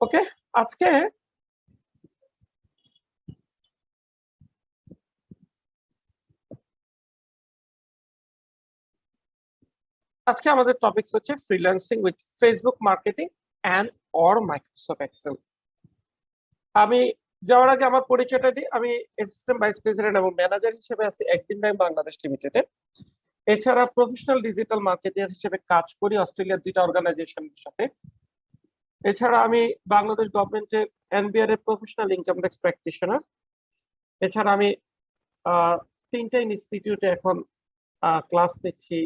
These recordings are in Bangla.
ওকে, আজকে আজকে আমাদের টপিক হচ্ছে freelancing with Facebook marketing and or Microsoft Excel. আমি যাওয়ার আগে আমার পরিচয়টা দিই। আমি অ্যাসিস্ট্যান্ট ভাইস প্রেসিডেন্ট এবং ম্যানেজার হিসেবে আছি একদিন টাইম বাংলাদেশ লিমিটেডে। এছাড়া প্রফেশনাল ডিজিটাল মার্কেটার হিসেবে কাজ করি অস্ট্রেলিয়ার 2টা অর্গানাইজেশনের সাথে। এছাড়া আমি বাংলাদেশ গভর্নমেন্টের এনবিআর এর প্রফেশনাল ইনকাম ট্যাক্স প্র্যাকটিশনার। এছাড়া আমি 3টা ইনস্টিটিউটে এখন ক্লাস নিচ্ছি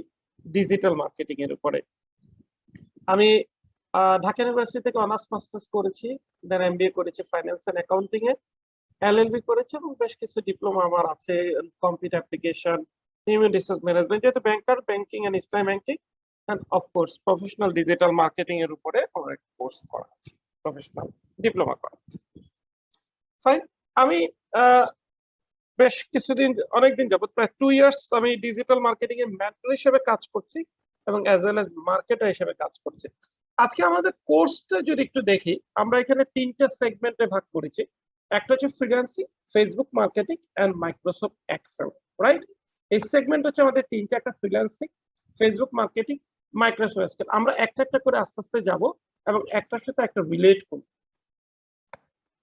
ডিজিটাল মার্কেটিং এর উপরে। আমি ঢাকা ইউনিভার্সিটি থেকে অনার্স মাস্টার্স করেছি, দেন এমবিএ করেছি ফাইন্যান্স এন্ড অ্যাকাউন্টিং এ, এলএলবি করেছি এবং বেশ কিছু ডিপ্লোমা আমার আছে computer application, human resource management, যেহেতু banker, banking and Islamic banking and of course professional digital marketing এর উপরে অনেক কোর্স করা আছে, প্রফেশনাল ডিপ্লোমা করা আছে। ফাইন। আমি বেশ কিছুদিন, অনেকদিন যাবত, প্রায় 2 ইয়ার্স আমি ডিজিটাল মার্কেটিং এর মেন্টর হিসেবে কাজ করছি এবং অ্যাজ ওয়েল অ্যাজ মার্কেটার হিসেবে কাজ করছি। আজকে আমাদের কোর্সটা যদি একটু দেখি, আমরা এখানে 3টা সেগমেন্টে ভাগ করেছি। একটা হচ্ছে freelancing, Facebook marketing and Microsoft Excel, right? এই সেগমেন্ট হচ্ছে আমাদের 3টা, একটা freelancing, Facebook marketing, Microsoft Excel. আমরা একটা একটা করে আস্তে আস্তে যাব এবং একটার সাথে একটা রিলেট করব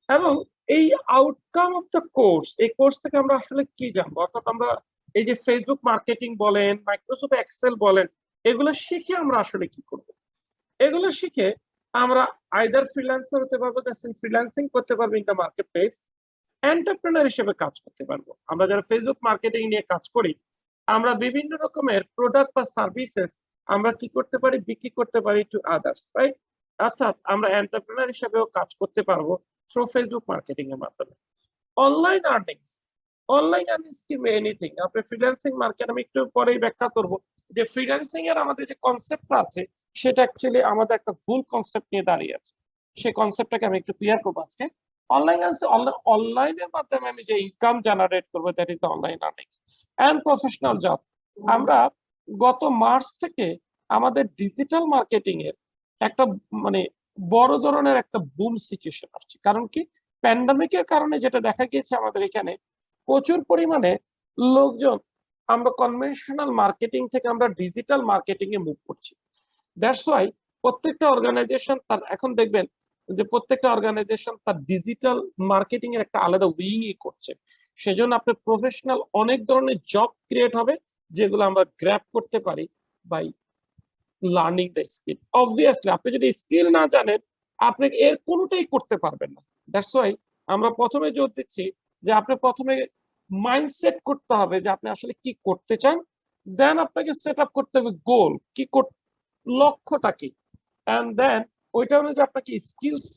এবং এই আউটকাম অফ দ্য কোর্স, এই কোর্স থেকে আমরা আসলে কি জানবো, অর্থাৎ আমরা এই যে ফেসবুক মার্কেটিং বলেন, মাইক্রোসফট এক্সেল বলেন, এগুলো শিখে আমরা আসলে কি করব। এগুলো শিখে আমরা আইদার ফ্রিল্যান্সার হতে পারবো, ফ্রিল্যান্সিং করতে পারবো in the market place, entrepreneur হিসেবে কাজ করতে পারবো। আমরা যারা ফেসবুক মার্কেটিং নিয়ে কাজ করি, আমরা বিভিন্ন রকমের প্রোডাক্ট বা সার্ভিসেস আমরা কি করতে পারি, বিক্রি করতে পারি টু আদার্স, রাইট? অর্থাৎ আমরা এন্টারপ্রেনার হিসেবেও কাজ করতে পারবো থ্রু ফেসবুক মার্কেটিং এর মাধ্যমে। অনলাইন আর্নিংস, অনলাইন আর্নিংস কি এনিথিং। আপনি ফ্রিল্যান্সিং মার্কেট, আমি একটু পরেই ব্যাখ্যা করব যে ফ্রিল্যান্সিং এর আমাদের যে কনসেপ্টটা আছে সেটা অ্যাকচুয়ালি আমাদের একটা ভুল কনসেপ্ট নিয়ে দাঁড়িয়ে আছে। সেই কনসেপ্টটাকে আমি একটু ক্লিয়ার করবো আজকে। অনলাইন আছে, অনলাইনের মাধ্যমে আমি যে ইনকাম জেনারেট করবো, that is the online earnings and professional job. আমরা গত মার্চ থেকে আমাদের ডিজিটাল মার্কেটিং এর একটা মানে বড় ধরনের একটা বুম সিচুয়েশন আসছে। কারণ কি, প্যান্ডামিকের কারণে যেটা দেখা গিয়েছে আমাদের এখানে প্রচুর পরিমাণে লোকজন আমরা কনভেনশনাল মার্কেটিং থেকে আমরা ডিজিটাল মার্কেটিং এ মুভ করছি। দ্যাটস ওয়াই প্রত্যেকটা অর্গানাইজেশন তার, এখন দেখবেন যে প্রত্যেকটা অর্গানাইজেশন তার ডিজিটাল মার্কেটিং এর একটা আলাদা উইং করছে। সেজন্য আপনার প্রফেশনাল অনেক ধরনের জব ক্রিয়েট হবে যেগুলো আমরা গ্র্যাব করতে পারি by learning the skill. Obviously আপনি যদি স্কিল না জানেন, আপনি এর কোনোটাই করতে পারবেন না। দ্যাটস ওয়াই আমরা প্রথমে জোর দিচ্ছি যে আপনি প্রথমে মাইন্ডসেট করতে হবে যে আপনি আসলে কি করতে চান, দেন আপনাকে সেট আপ করতে হবে গোল কি, লক্ষ্যটা কি, এন্ড দেন ওইটা অনুযায়ী আপনাকে স্কিলস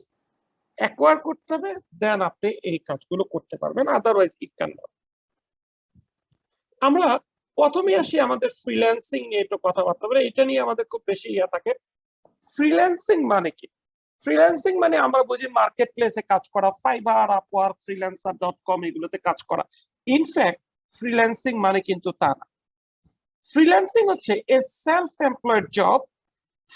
অ্যাকোয়ার করতে হবে, দেন আপনি এই কাজগুলো করতে পারবেন, আদারওয়াইজ ইট ক্যান নট। আমরা প্রথমে আসি আমাদের ফ্রিল্যান্সিং নিয়ে একটু কথাবার্তা বলে, এটা নিয়ে আমাদের খুব বেশি ইয়া থাকে। ফ্রিল্যান্সিং মানে কি? ফ্রিল্যান্সিং মানে আমরা বুঝি মার্কেট প্লেসে কাজ করা, ফাইবার, আপওয়ার্ক, ফ্রিল্যান্সার.কম এগুলোতে কাজ করা। ইনফ্যাক্ট ফ্রিল্যান্সিং মানে কিন্তু তা না। ফ্রিল্যান্সিং হচ্ছে a self employed job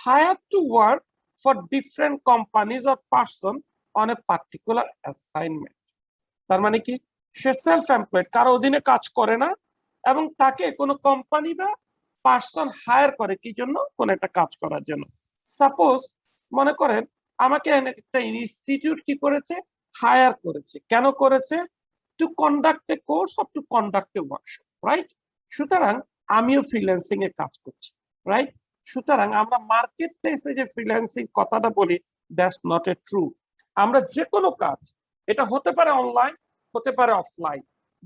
hired to work for different companies or person on a particular assignment. তার মানে কি, সে সেলফ এমপ্লয়েড, কারো অধীনে কাজ করে না এবং তাকে কোনো কোম্পানি বা পার্সন হায়ার করে কি জন্য, কোন একটা কাজ করার জন্য। সাপোজ মনে করেন আমাকে একটা ইনস্টিটিউট কি করেছে, হায়ার করেছে। কেন করেছে? To conduct A course or to conduct A workshop, right? সুতরাং আমিও ফ্রিল্যান্সিং এ কাজ করছি, রাইট? সুতরাং আমরা মার্কেট প্লেসে যে ফ্রিল্যান্সিং কথাটা বলি, দ্যাটস নট এ ট্রু। আমরা যে কোনো কাজ, এটা হতে পারে অনলাইন, হতে পারে অফলাইন,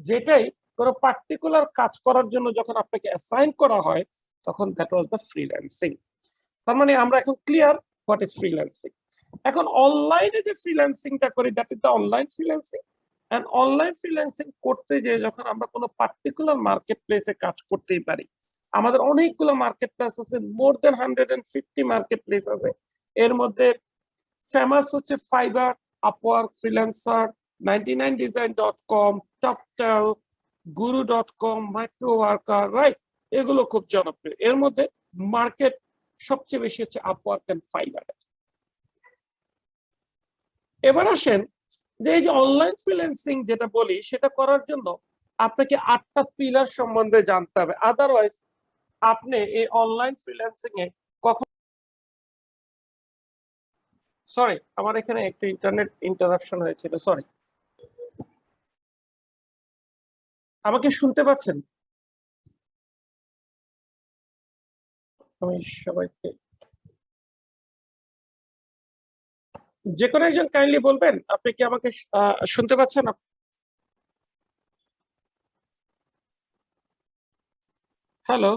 যেটাই কোনো পার্টিকুলার কাজ করার জন্য যখন আপনাকে অ্যাসাইন করা হয়, তখন দ্যাট ওয়াজ দ্য ফ্রিল্যান্সিং। তার মানে আমরা এখন ক্লিয়ার হোয়াট ইজ ফ্রিল্যান্সিং। এখন অনলাইনে যে ফ্রিল্যান্সিংটা করি, that is the online freelancing. And online freelancing করতে যে যখন আমরা কোনো পার্টিকুলার মার্কেট প্লেসে কাজ করতেই পারি, আমাদের অনেকগুলো মার্কেট প্লেস আছে, মোর দেন 150 মার্কেট প্লেস আছে। এর মধ্যে ফেমাস হচ্ছে Fiverr, Upwork, Freelancer, 99design.com, Toptal, guru.com, microworker, right? এগুলো খুব জনপ্রিয়। এর মধ্যে মার্কেট সবচেয়ে বেশি হচ্ছে আপওয়ার্ক এন্ড ফাইবার। এবার আসেন যে এই যে অনলাইন ফ্রিল্যান্সিং যেটা বলি সেটা করার জন্য আপনাকে 8টা পিলার সম্বন্ধে জানতে হবে, আদারওয়াইজ আপনি এই অনলাইন ফ্রিল্যান্সিং এ কখন সরি আমার এখানে একটু ইন্টারনেট ইন্টারাপশন হয়েছিল, সরি। আমাকে শুনতে পাচ্ছেন? আমি সবাইকে যে কোনো একজন কাইন্ডলি বলবেন আপনি কি আমাকে শুনতে পাচ্ছেন? হ্যালো,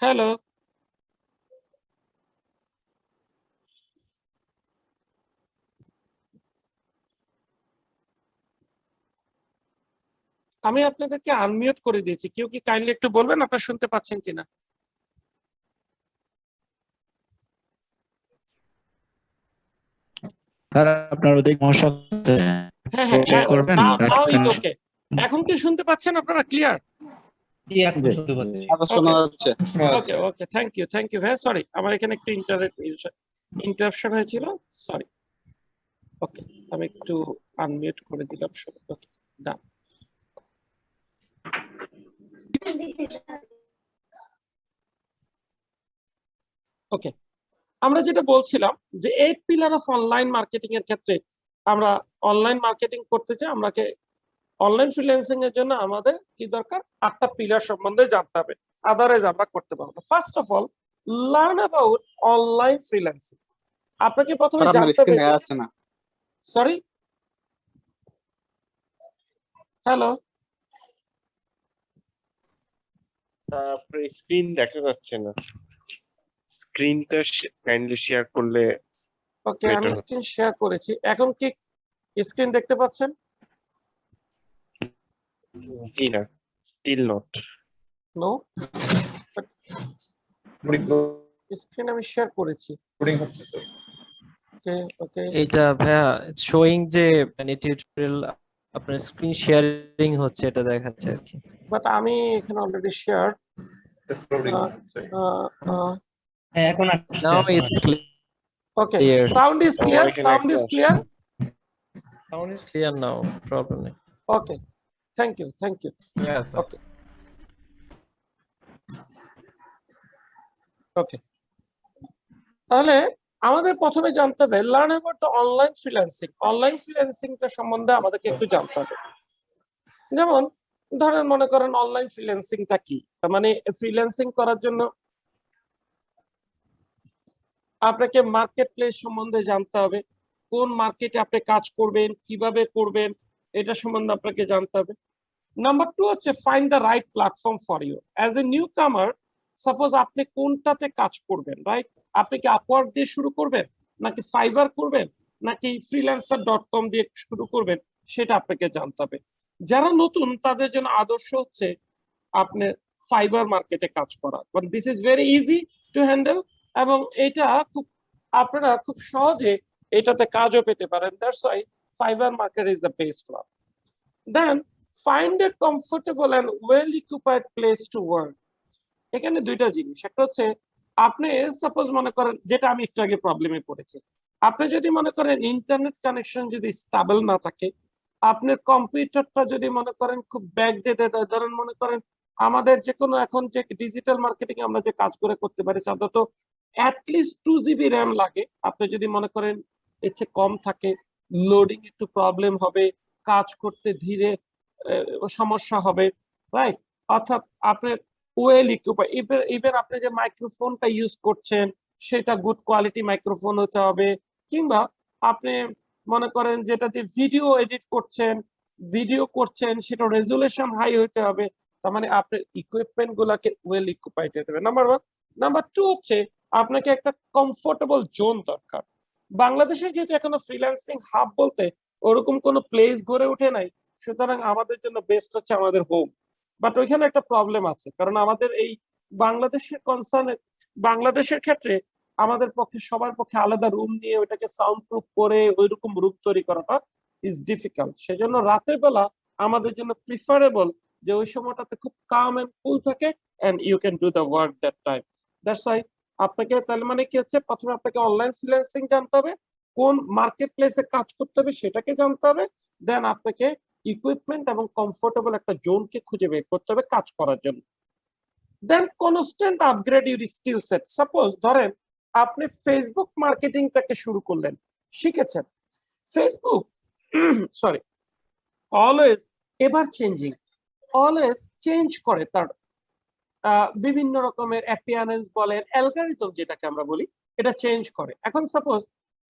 হ্যালো, আমি আপনাদেরকে আনমিউট করে দিয়েছি, কেউ কি কাইন্ডলি একটু বলবেন আপনারা শুনতে পাচ্ছেন কিনা? স্যার আপনার ওদিক সমস্যা হচ্ছে, হ্যাঁ হ্যাঁ চেক করবেন। Now is okay. এখন কি শুনতে পাচ্ছেন আপনারা ক্লিয়ার? শোনা যাচ্ছে। ওকে ওকে, থ্যাংক ইউ ভাই, সরি আমার এখানে একটু ইন্টারনেট ইন্টারাপশন হয়েছিল, সরি। ওকে, আমি একটু আনমিউট করে দিলাম সব। ওকে, ডান। ওকে, আমরা যেটা বলছিলাম যে 8 পিলার অফ অনলাইন মার্কেটিং এর ক্ষেত্রে আমরা অনলাইন মার্কেটিং করতে চাই, আমাকে অনলাইন ফ্রিল্যান্সিং এর জন্য আমাদের কি দরকার? 8টা পিলার সম্বন্ধে জানতে হবে, আদারওয়াইজ আমরা করতে পারবো না। First of all, learn about online freelancing. আপনাকে প্রথমে স্যার আপনার জানতে স্ক্রিন হবে, দেখা যাচ্ছে না। সরি, হ্যালো, আপনার স্ক্রিন দেখা যাচ্ছে না, স্ক্রিনটা কাইন্ডলি শেয়ার করলে ওকে আমি better হতো। স্ক্রিন শেয়ার করেছি, এখন কি স্ক্রিন দেখতে পাচ্ছেন? জি না, স্টিল নট। নো, স্ক্রিন আমি শেয়ার করেছি। ওকে ওকে, এটা ভাইয়া শোয়িং যে মানে টিউটোরিয়াল আপনার স্ক্রিন শেয়ারিং হচ্ছে এটা দেখাচ্ছে আর কি। বাট আমি এখানে অলরেডি শেয়ার। এখন now it's okay, Clear. Sound is clear, এখানে সাউন্ড ইজ একটা clear. Sound is clear now, problem নেই। ওকে, থ্যাংক ইউ ওকে ওকে, তাহলে আমাদের প্রথমে জানতে হবে learn about the online freelancing. Online ফ্রিল্যান্সিংটা সম্বন্ধে আমাদেরকে একটু জানতে হবে। যেমন ধরেন মনে করেন অনলাইন ফ্রিল্যান্সিংটা কি, তার মানে ফ্রিল্যান্সিং করার জন্য আপনাকে মার্কেট প্লেস সম্বন্ধে জানতে হবে, কোন মার্কেটে আপনি কাজ করবেন, কিভাবে করবেন, এটা সম্বন্ধে আপনাকে জানতে হবে। নাম্বার 2 হচ্ছে find the right platform for you as a newcomer. Suppose আপনি কোনটাতে কাজ করবেন, রাইট? আপনি কি আপওয়ার্ক দিয়ে শুরু করবেন, নাকি ফাইবার করবেন, নাকি freelancer.com দিয়ে শুরু করবেন, সেটা আপনাকে জানতে হবে। যারা নতুন তাদের জন্য আদর্শ হচ্ছে আপনি ফাইবার মার্কেটে কাজ করা, but this is very easy to handle, এবং এটা খুব আপনারা খুব সহজে এটাতে কাজও পেতে পারেন। That's why Fiverr market is the best one. Then find a comfortable and well equipped place to work. এখানে দুইটা জিনিস, একটা হচ্ছে আপনি সাপোজ মনে করেন, যেটা আমি একটু আগে প্রবলেমে পড়েছি, আপনি যদি মনে করেন ইন্টারনেট কানেকশন যদি স্টেবল না থাকে, আপনার কম্পিউটারটা যদি মনে করেন খুব ব্যাকডেটেড হয়, ধরেন মনে করেন আমাদের যে কোনো এখন যে ডিজিটাল মার্কেটিং আমরা যে কাজ করে করতে পারি সাধারণত অ্যাটলিস্ট 2 GB র্যাম লাগে। আপনি যদি মনে করেন এর চেয়ে কম থাকে, লোডিং একটু প্রবলেম হবে, কাজ করতে ধীরে সমস্যা হবে, রাইট? অর্থাৎ আপনার ওয়েল ইকুইপড, ইভেন আপনি যে মাইক্রোফোনটা ইউজ করছেন সেটা গুড কোয়ালিটি মাইক্রোফোন হতে হবে, কিংবা আপনি মনে করেন যেটা দিয়ে ভিডিও এডিট করছেন সেটা রেজুলেশন হাই হতে হবে। তার মানে আপনার ইকুইপমেন্ট গুলাকে ওয়েল ইকুইপড হতে হবে, নাম্বার 1। নাম্বার 2 হচ্ছে আপনাকে একটা কমফোর্টেবল জোন দরকার। বাংলাদেশে যেহেতু এখনো ফ্রিল্যান্সিং হাব বলতে ওরকম কোনো প্লেস গড়ে ওঠে নাই, সুতরাং আমাদের জন্য বেস্ট হচ্ছে আমাদের হোম। বাট ওইখানে একটা প্রবলেম আছে, কারণ আমাদের এই বাংলাদেশের বাংলাদেশের ক্ষেত্রে আমাদের পক্ষে সবার পক্ষে আলাদা রুম নিয়ে ওইটাকে সাউন্ড প্রুফ করে ওইরকম রুম তৈরি করাটা ইজ ডিফিকাল্ট। সেজন্য রাতের বেলা আমাদের জন্য প্রিফারেবল যে ওই সময়টাতে খুব কাম এন্ড কুল থাকে, and you can do the work that time. That's why আপনাকে তাহলে মানে কি হচ্ছে, প্রথমে আপনাকে অনলাইন ফ্রিল্যান্সিং জানতে হবে, কোন মার্কেট প্লেসে কাজ করতে হবে সেটাকে জানতে হবে, দেন আপনাকে ইকুইপমেন্ট এবং কমফোর্টেবল একটা জোনকে খুঁজে বের করতে হবে কাজ করার জন্য। Then constant upgrade your skill set. Suppose ধরেন আপনি ফেসবুক মার্কেটিংটাকে শুরু করলেন, শিখেছেন। Facebook sorry always ever changing, always change করে তার বিভিন্ন রকমের অ্যাপিয়ারেন্স বলেন, অ্যালগরিদম যেটাকে আমরা বলি, এটা চেঞ্জ করে। এখন সাপোজ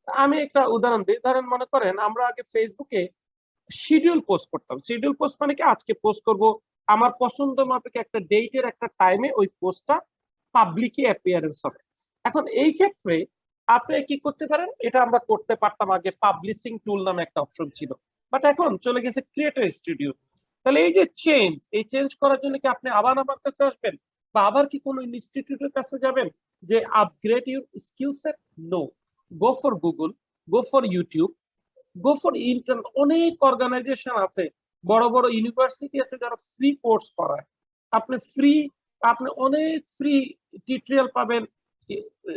আমি একটা উদাহরণ দিই, ধরেন মনে করেন আমরা আগে ফেসবুকে শিডিউল পোস্ট করতাম। শিডিউল পোস্ট মানে কি, আজকে পোস্ট করব, আমার পছন্দ মাফিক একটা ডেটের একটা টাইমে ওই পোস্টটা পাবলিকলি অ্যাপিয়ারেন্স হবে। এখন এই ক্ষেত্রে আপনি কি করতে পারেন, এটা আমরা করতে পারতাম আগে, পাবলিশিং টুল নামে একটা অপশন ছিল, বাট এখন চলে গেছে ক্রিয়েটর স্টুডিও। তাহলে এই যে চেঞ্জ, এই চেঞ্জ করার জন্য কি আপনি আবার আমার কাছে আসবেন বা আবার কি কোনো ইনস্টিটিউটের কাছে যাবেন যে upgrade your skill set? No, go for Google, go for YouTube, go for internet. অনেক অর্গানাইজেশন আছে, বড় বড় ইউনিভার্সিটি আছে যারা ফ্রি কোর্স করায়। আপনি অনেক ফ্রি টিউটোরিয়াল পাবেন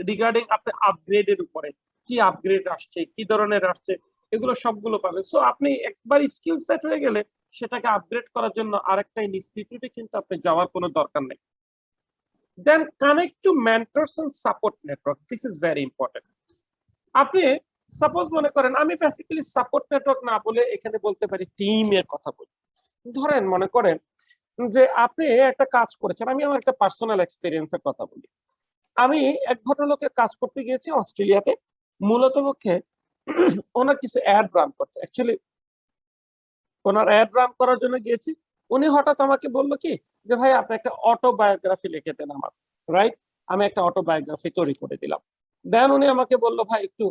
রিগার্ডিং আপনি আপগ্রেডের উপরে, কি আপগ্রেড আসছে, কি ধরনের আসছে, এগুলো সবগুলো পাবেন। সো আপনি একবার স্কিল সেট হয়ে গেলে সেটাকে আপগ্রেড করার জন্য আরেকটা ইনস্টিটিউটে কিন্তু আপনি যাওয়ার কোনো দরকার নেই। Then connect to mentors and support network, this is very important. আপনি সাপোজ মনে করেন, আমি বেসিক্যালি সাপোর্ট নেটওয়ার্ক না বলে এখানে বলতে পারি টিমের কথা বলি। ধরেন মনে করেন যে আপনি একটা কাজ করেছেন, আমি আমার একটা পার্সোনাল এক্সপিরিয়েন্সের কথা বলি। আমি এক ভদ্রলোকের কাজ করতে গিয়েছি অস্ট্রেলিয়াতে, মূলত পক্ষে ওনার কিছু অ্যাড রান করতে, অ্যাকচুয়ালি ওনার অ্যাড রান করার জন্য গিয়েছি। উনি হঠাৎ আমাকে বললো কি যে ভাই আপনি একটা অটোবায়োগ্রাফি লিখে দেন আমার, রাইট? আমি একটা অটোবায়োগ্রাফি তৈরি করে দিলাম। দেন উনি আমাকে বললো ভাই একটু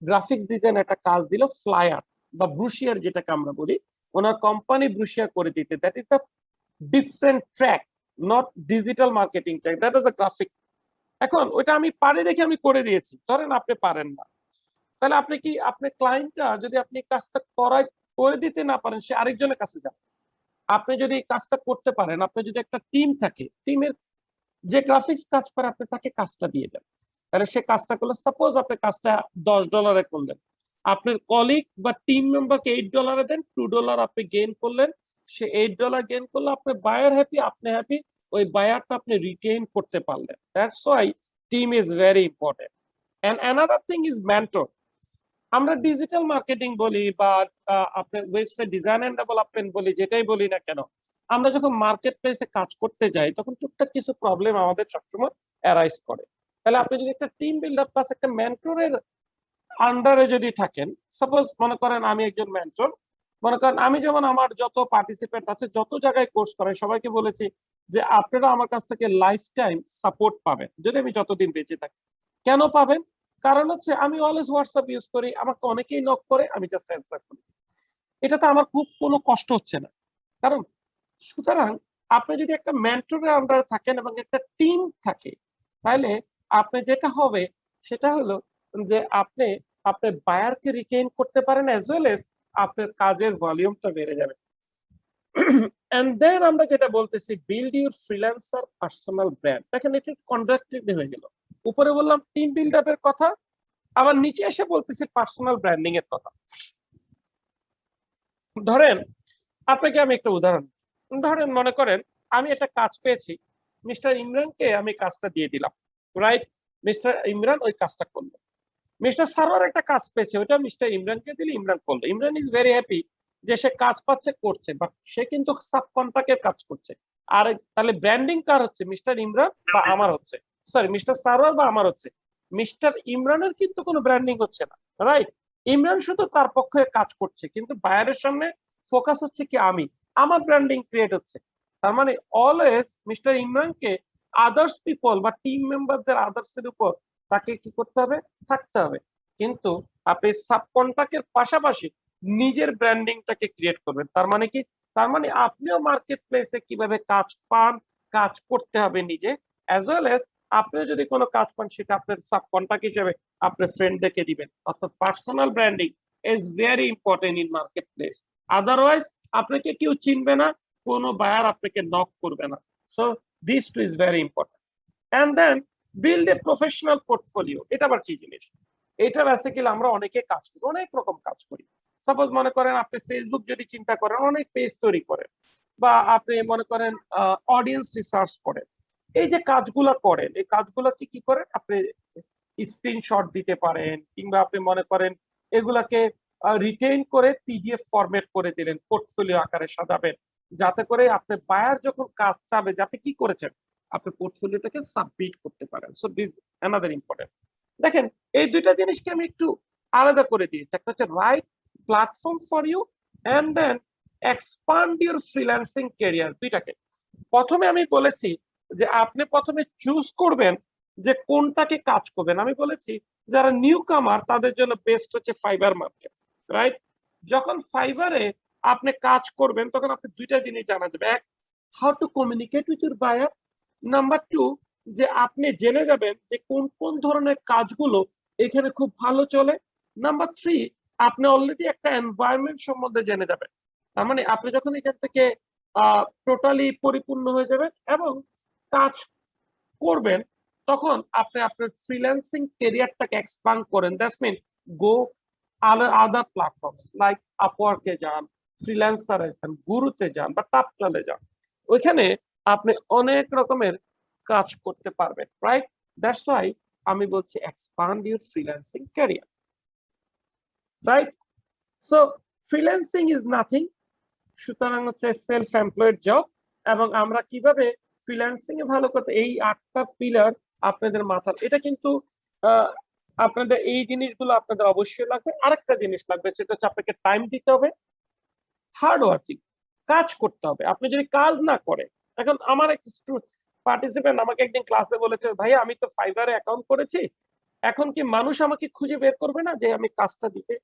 গ্রাফিক্স ডিজাইন একটা কাজ দিল, ফ্লায়ার বা ব্রুশিয়ার যেটাকে আমরা বলি, ওনার কোম্পানি ব্রুশিয়ার করে দিতে। That is the different track, not digital marketing track, that is the graphic. এখন ওইটা আমি পারি দেখে আমি করে দিয়েছি, ধরেন আপনি পারেন না, তাহলে আপনি কি, আপনার ক্লায়েন্টটা যদি আপনি কাজটা করে দিতে না পারেন, সে আরেকজনের কাছে যান। আপনি যদি কাজটা করতে পারেন, আপনি যদি একটা টিম থাকে, টিমের যে গ্রাফিক্স কাজ পারে আপনি তাকে কাজটা দিয়ে দেন, তাহলে সে কাজটা করলো। সাপোজ আপনি কাজটা $10 করলেন, আপনার কলিগ বা টিম মেম্বারকে $8 দেন, $2 আপনি গেইন করলেন, সে $8 গেইন করলো, আপনার বায়ার হ্যাপি, আপনি হ্যাপি, ওই বায়ারটা আপনি রিটেইন করতে পারলেন। That's why team is very important. And another thing is mentor. আমরা ডিজিটাল মার্কেটিং বলি বা আপনার ওয়েবসাইট ডিজাইন এন্ড ডেভেলপমেন্ট বলি, যেটাই বলি না কেন, আমরা যখন মার্কেট প্লেসে কাজ করতে যাই তখন টুকটাক কিছু প্রবলেম আমাদের সবসময় অ্যারাইজ করে। তাহলে আপনি যদি একটা টিম বিল্ডার প্লাস একটা মেন্টরের আন্ডারে যদি থাকেন, সাপোজ মনে করেন আমি একজন মেন্টর, মনে করেন আমি যেমন আমার যত পার্টিসিপেন্ট আছে, যত জায়গায় কোর্স করে, সবাইকে বলেছি যে আপনারা আমার কাছ থেকে লাইফ টাইম সাপোর্ট পাবেন যদি আমি যতদিন বেঁচে থাকি। কেন পাবেন? কারণ হচ্ছে আমি অলওয়েজ হোয়াটসঅ্যাপ ইউজ করি, আমাকে অনেকেই নক করে, আমি জাস্ট অ্যান্সার করি। এটাতে আমার খুব কোনো কষ্ট হচ্ছে না। কারণ সুতরাং আপনি যদি একটা মেন্টরের আন্ডারে থাকেন এবং একটা টিম থাকে, তাহলে আপনি যেটা হবে সেটা হলো যে আপনি আপনার বায়ারকে রিটেইন করতে পারেন, অ্যাজ ওয়েল এজ আপনার কাজের ভলিউমটা বেড়ে যাবে। এন্ড দেন আমরা যেটা বলতেছি, build your freelancer personal brand. দেখেন এটা কন্ট্রাডিক্টরি হয়ে গেল। উপরে বললাম টিম বিল্ডারের কথা, আবার নিচে এসে বলতেছি পার্সোনাল ব্র্যান্ডিং এর কথা। ধরেন আপনাকে আমি একটা উদাহরণ, ধরেন মনে করেন আমি একটা কাজ পেয়েছি, মিস্টার ইমরানকে আমি কাজটা দিয়ে দিলাম, রাইট? মিস্টার ইমরান ওই কাজটা করলো। মিস্টার সারোয়ার একটা কাজ পেয়েছে, ওইটা মিস্টার ইমরানকে দিলে, ইমরান করলো। ইমরান ইজ ভেরি হ্যাপি যে সে কাজ পাচ্ছে, করছে, বাট সে কিন্তু সাব কন্ট্রাক্টের কাজ করছে। আর তাহলে ব্র্যান্ডিং কার হচ্ছে, মিস্টার ইমরান বা আমার হচ্ছে, সরি মিস্টার সারোয়ার বা আমার হচ্ছে। মিস্টার ইমরানের কিন্তু কোনো ব্র্যান্ডিং হচ্ছে না, রাইট? ইমরান শুধু তার পক্ষে কাজ করছে, কিন্তু বায়ারের সামনে ফোকাস হচ্ছে কি আমি, আমার ব্র্যান্ডিং ক্রিয়েট হচ্ছে। তার মানে অলওয়েজ মিস্টার ইমরানকে আদার্স পিপল বা টিম মেম্বারদের আদার্সের উপর তাকে কি করতে হবে, থাকতে হবে। কিন্তু আপনি সাব কন্ট্রাক্টের পাশাপাশি নিজের ব্র্যান্ডিংটাকে ক্রিয়েট করবেন। তার মানে কি, তার মানে আপনিও মার্কেট প্লেসে কিভাবে কাজ পান, কাজ করতে হবে নিজে, অ্যাজ ওয়েল এজ আপনিও যদি কোনো কাজ পান সেটা আপনার সাব কন্ট্রাক্ট হিসেবে আপনার ফ্রেন্ডদেরকে দিবেন। অর্থাৎ personal branding is very important in market place. Otherwise আপনাকে কেউ চিনবে না, কোনো বায়ার আপনাকে নক করবে না। So this too is very important. And then build a professional portfolio. এটা আবার কি জিনিস? এটার আছে কি আমরা অনেকে কাজ করি, অনেক রকম কাজ করি। সাপোজ মনে করেন আপনি ফেসবুক যদি চিন্তা করেন, অনেক পেজ তৈরি করেন, বা আপনি মনে করেন অডিয়েন্স রিসার্চ করেন। এই যে কাজগুলো করেন, এই কাজগুলোকে কি করেন? আপনি স্ক্রিনশট দিতে পারেন, কিংবা আপনি মনে করেন এগুলাকে রিটেইন করে পিডিএফ ফরম্যাট করে দিলেন, পোর্টফোলিও আকারে সাজাবেন, যাতে করে আপনি বায়ার যখন কাজ চাবে যে আপনি কি করেছেন, আপনি পোর্টফোলিওটাকে সাবমিট করতে পারেন। So this another important. দেখেন এই দুইটা জিনিসকে আমি একটু আলাদা করে দিয়েছি। একটা হচ্ছে right platform for you, and then expand your freelancing career. দুইটাকে প্রথমে আমি বলেছি যে আপনি প্রথমে চুজ করবেন যে কোনটাকে কাজ করবেন। আমি বলেছি যারা নিউ কামার তাদের জন্য বেস্ট হচ্ছে ফাইবার মার্কেট, রাইট? যখন ফাইবারে আপনি কাজ করবেন তখন আপনি দুইটা জিনিস জানা যাবে। এক, how to communicate with your buyer. Number two, যে আপনি জেনে যাবেন যে কোন কোন ধরনের কাজগুলো এখানে খুব ভালো চলে। নাম্বার থ্রি, আপনি অলরেডি একটা এনভায়রনমেন্ট সম্বন্ধে জেনে যাবেন। তার মানে আপনি যখন এখান থেকে টোটালি পরিপূর্ণ হয়ে যাবেন এবং কাজ করবেন, তখন আপনি আপনার ফ্রিল্যান্সিং ক্যারিয়ারটাকে এক্সপ্যান্ড করেন। That's mean go other platforms like আপওয়ার্কে যান, ফ্রিল্যান্সারে যান, গুরুতে যান বা টাপটালে যান। ওইখানে আপনি অনেক রকমের কাজ করতে পারবেন, রাইট? দ্যাটস ওয়াই আমি বলছি expand your freelancing career, right? So freelancing is nothing, সুতরাং হচ্ছে সেলফ এমপ্লয়েড জব। এবং আমরা কিভাবে ফ্রিল্যান্সিং এ ভালো করতে, এই 8টা পিলার আপনাদের মাথার, এটা কিন্তু আপনাদের এই জিনিসগুলো আপনাদের অবশ্যই লাগবে। আরেকটা জিনিস লাগবে, সেটা হচ্ছে আপনাকে টাইম দিতে হবে, হার্ড ওয়ার্কিং, কাজ করতে হবে। আপনি যদি কাজ না করে, এখন আমার এক পার্টিসিপেন্ট আমাকে একদিন ক্লাসে বলেছে, ভাই আমি তো ফাইবারে অ্যাকাউন্ট করেছি, এখন কি মানুষ আমাকে খুঁজে বের করবে না যে আমি কাজটা দিতে?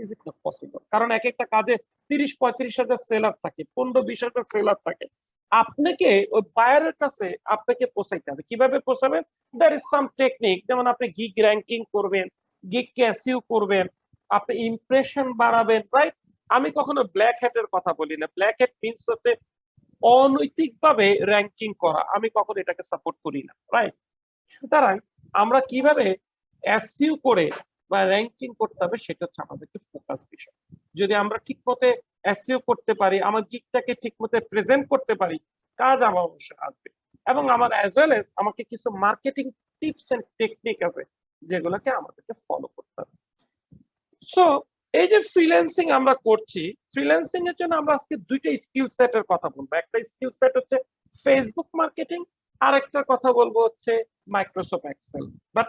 Is it not possible. কারণ এক একটা কাজে 30-35 হাজার সেলার থাকে, 15-20 হাজার সেলার থাকে। আপনাকে ওই বায়ারের কাছে আপনাকে পৌঁছাইতে হবে। কিভাবে পৌঁছাবেন? There is some technique. যেমন আপনি গিগ র্যাঙ্কিং করবেন, গিগকে এসইও করবেন, আপনি ইমপ্রেশন বাড়াবেন, রাইট? আমি কখনো ব্ল্যাক হ্যাটের কথা বলি না। ব্ল্যাক হ্যাট মিন্স হচ্ছে অনৈতিকভাবে র্যাঙ্কিং করা। আমি কখনো এটাকে সাপোর্ট করি না, রাইট? সুতরাং আমরা কিভাবে এসইও করে বা র্যাঙ্কিং করতে হবে সেটা হচ্ছে আমাদেরকে ফোকাস বিষয়। যদি আমরা ঠিক মতে এসইও করতে পারি, আমার গিগটাকে ঠিক মতে প্রেজেন্ট করতে পারি, কাজ আমার অবশ্যই আসবে। এবং আমার অ্যাজ ওয়েল এজ আমাকে কিছু মার্কেটিং টিপস এন্ড টেকনিক আছে যেগুলোকে আমাদেরকে ফলো করতে হবে। সো এই যে ফ্রিল্যান্সিং আমরা করছি, ফ্রিল্যান্সিং এর জন্য আমরা আজকে দুইটা স্কিল সেটের কথা বলবো। একটা স্কিল সেট হচ্ছে ফেসবুক মার্কেটিং, আর একটা কথা বলবো হচ্ছে Microsoft Excel. But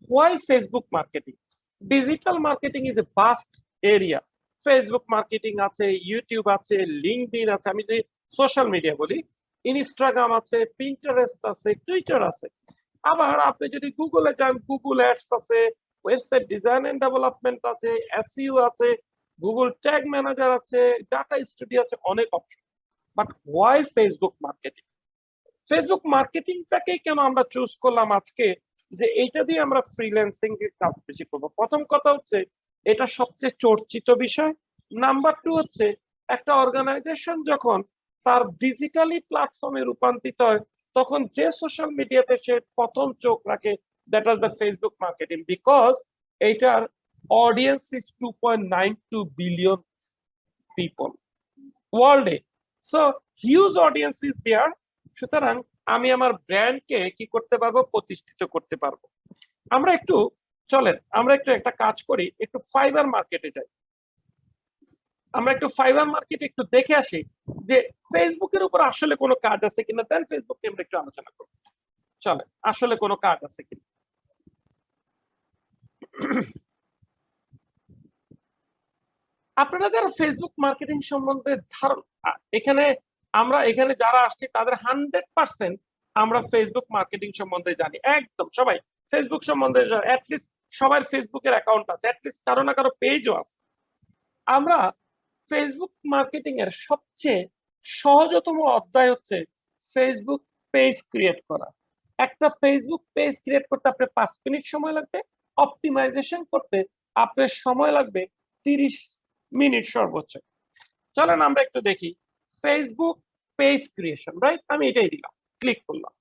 why Facebook marketing? Digital marketing is a vast area. Facebook marketing আছে, ইউটিউব আছে, লিঙ্কডইন আছে, আমি যদি সোশ্যাল মিডিয়া বলি, ইনস্টাগ্রাম আছে, পিন্টারেস্ট আছে, টুইটার আছে। আবার আপনি যদি গুগলে যান, গুগল অ্যাডস আছে, ওয়েবসাইট ডিজাইন এন্ড ডেভেলপমেন্ট আছে, এসইও আছে, গুগল ট্যাগ ম্যানেজার আছে, ডাটা স্টুডিও আছে, অনেক option. But why Facebook marketing? Facebook মার্কেটিংটাকে কেন আমরা চুজ করলাম আজকে যে এইটা দিয়ে আমরা ফ্রিল্যান্সিং এর কাজ বেশি করবো? প্রথম কথা হচ্ছে এটা সবচেয়ে চর্চিত বিষয়। নাম্বার টু হচ্ছে একটা অর্গানাইজেশন যখন তার ডিজিটালি প্ল্যাটফর্মে রূপান্তরিত হয়, তখন যে সোশ্যাল মিডিয়াতে সে প্রথম চোখ রাখে, that was the Facebook marketing, because এইটার অডিয়েন্স ইজ 2.92 বিলিয়ন পিপল ওয়ার্ল্ডে। So huge audience is there. সুতরাং আমি আমার ব্র্যান্ডকে কি করতে পারবো? প্রতিষ্ঠিত করতে পারবো। আমরা একটু চলেন আমরা একটু একটা কাজ করি, একটু ফাইবার মার্কেটে যাই। আমরা একটু ফাইবার মার্কেটে একটু দেখে আসি যে ফেসবুকের উপর আসলে কোনো কাজ আছে কিনা। দেন ফেসবুককে আমরা একটু আলোচনা করবো। চলেন, আসলে কোনো কাজ আছে কিনা। আপনারা যারা ফেসবুক মার্কেটিং সম্বন্ধে ধারণা, এখানে যারা আসছি তাদের 100% আমরা ফেসবুক মার্কেটিং সম্বন্ধে জানি। একদম সবাই ফেসবুক সম্বন্ধে অ্যাটলিস্ট সবার ফেসবুকের অ্যাকাউন্ট আছে, অ্যাটলিস্ট কারো না কারো পেজও আছে। আমরা ফেসবুক মার্কেটিং এর সবচেয়ে সহজতম অধ্যায় হচ্ছে ফেসবুক পেজ ক্রিয়েট করা। একটা ফেসবুক পেজ ক্রিয়েট করতে আপনার 5 মিনিট সময় লাগবে, অপটিমাইজেশন করতে আপনার সময় লাগবে 30 মিনিট সর্বোচ্চ। চলেন আমরা একটু দেখি ফেসবুক পেজ ক্রিয়েশন, রাইট? আমি এটাই দিলাম, ক্লিক করলাম।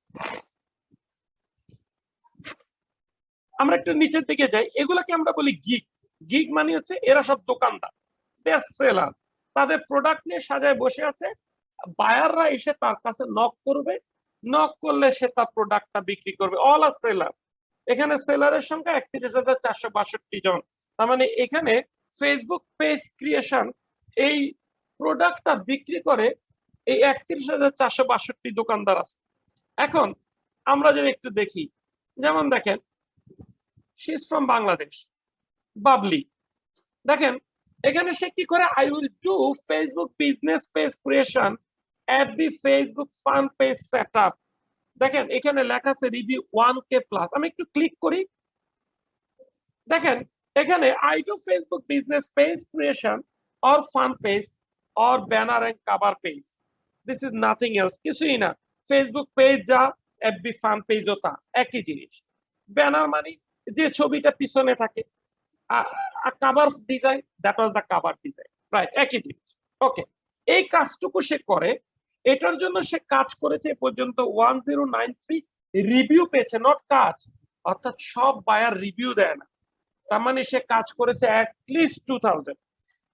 আমরা একটু নিচের দিকে যাই, এগুলাকে আমরা বলি গিগ। গিগ মানে হচ্ছে এরা সব দোকানদার, বেস্ট সেলার, তাদের প্রোডাক্ট নিয়ে সাজায় বসে আছে, বায়াররা এসে তার কাছে নক করবে, নক করলে সে তার প্রোডাক্টটা বিক্রি করবে। অল আর সেলার। এখানে সেলারের সংখ্যা 31,462 জন। তার মানে এখানে ফেসবুক পেজ ক্রিয়েশন এই প্রোডাক্টটা বিক্রি করে এই 31,462 দোকানদার আছে। এখন আমরা যদি একটু দেখি, যেমন দেখেন she is from Bangladesh, Babli. দেখেন এখানে সে কি করে, I will do Facebook business page creation at the Facebook fun page setup. দেখেন এখানে লেখা আছে রিভিউ 1K প্লাস। আমি একটু ক্লিক করি, দেখেন এখানে I do Facebook business page creation or fan page or banner and cover page, this is nothing else, কিছুই না। ফেসবুক পেজ যা, এফবি ফান পেজও তা, একই জিনিস। ব্যানার মানে যে ছবিটা পিছনে থাকে, cover design, that was the cover design, right, একই জিনিস। ওকে, এই কাজটুকু সে করে, এটার জন্য সে কাজ করেছে এ পর্যন্ত 1093 রিভিউ পেয়েছে, নট কাজ, অর্থাৎ সব বায়ার রিভিউ দেয় না, তার মানে সে কাজ করেছে অ্যাটলিস্ট 2000।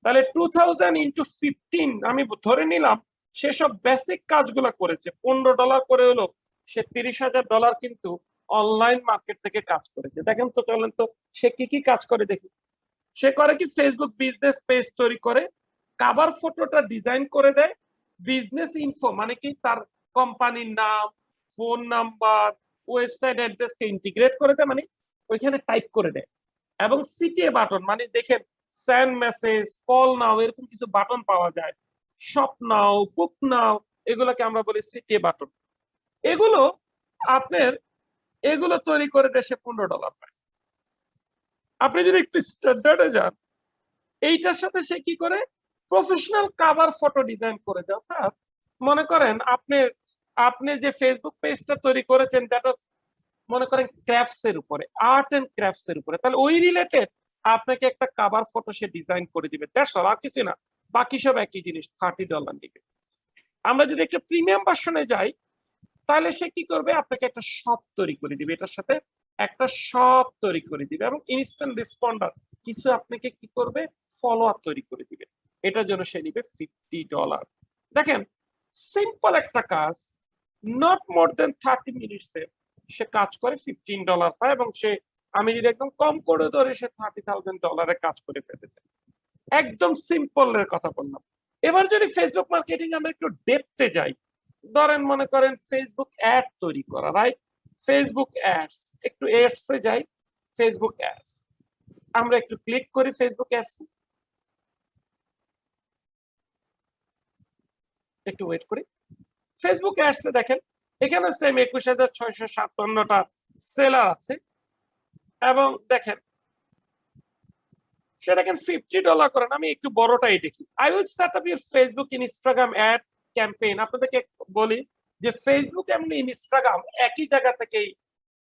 তাহলে 2000 ইন্টু 15, আমি ধরে নিলাম সেসব বেসিক কাজগুলো করেছে, $15 করে হলো সে $30,000 কিন্তু অনলাইন মার্কেট থেকে কাজ করেছে। দেখেন তো, চলেন তো সে কি কি কাজ করে দেখি। সে করে কি, ফেসবুক বিজনেস পেজ তৈরি করে, কভার ফটোটা ডিজাইন করে দেয়, বিজনেস ইনফো মানে কি তার কোম্পানির নাম, ফোন নাম্বার, ওয়েবসাইট অ্যাড্রেসকে ইন্টিগ্রেট করে দেয়, মানে ওইখানে টাইপ করে দেয়, এবং সিটিএ বাটন মানে দেখেন সেন্ড মেসেজ, কল নাও, এরকম কিছু বাটন পাওয়া যায়, শপ নাও, বুক নাও, এগুলোকে আমরা বলি সিটিএ বাটন। এগুলো আপনার, এগুলো তৈরি করে দেশে $15 পায়। আপনি যদি একটু স্ট্যান্ডার্ডে যান, এইটার সাথে সে কি করে, প্রফেশনাল কভার ফটো ডিজাইন করে দেয়। অর্থাৎ মনে করেন আপনি যে ফেসবুক পেজটা তৈরি করেছেন, দ্যাট ওয়াজ মনে করেন ক্রাফটস এর উপরে, আর্ট এন্ড ক্রাফটস এর উপরে, তাহলে ওই রিলেটেড আপনাকে একটা কভার ফটো সে ডিজাইন করে দিবে, দ্যাটস অল, আর কিছু না, বাকি সব একই জিনিস, $30 দিবে। আমরা যদি একটা প্রিমিয়াম ভার্সনে যাই, তাহলে সে কি করবে, আপনাকে একটা শপ তৈরি করে দিবে, এটার সাথে একটা শপ তৈরি করে দিবে, এবং ইনস্ট্যান্ট রেসপন্ডার কিছু আপনাকে কি করবে, ফলোয়ার তৈরি করে দিবে, এটার জন্য সে নিবে $50। দেখেন সিম্পল একটা কাজ, নট মোর দেন 30 মিনিটসে সে কাজ করে $15 পায়, এবং সে, আমি যদি একদম কম করে ধরে, সে $30,000 কাজ করে ফেলেছে। একদম সিম্পল এর কথা বললাম। এবার যদি ফেসবুক মার্কেটিং আমরা একটু ডেপথে যাই, ধরেন মনে করেন ফেসবুক অ্যাড তৈরি করা, রাইট, ফেসবুক অ্যাডস, একটু অ্যাডস এ যাই, ফেসবুক অ্যাডস, আমরা একটু ক্লিক করি ফেসবুক অ্যাডস, একটু ওয়েট করি। ফেসবুক অ্যাডস এ দেখেন এখানে সেম 21,657টা সেলার আছে, এবং দেখেন সে দেখেন $50 করেন। আমি একটু বড়টাই দেখি, I will set up your Facebook Instagram ad campaign. আপনাদেরকে বলি যে ফেসবুক এমনি ইনস্টাগ্রাম একই জায়গা থেকেই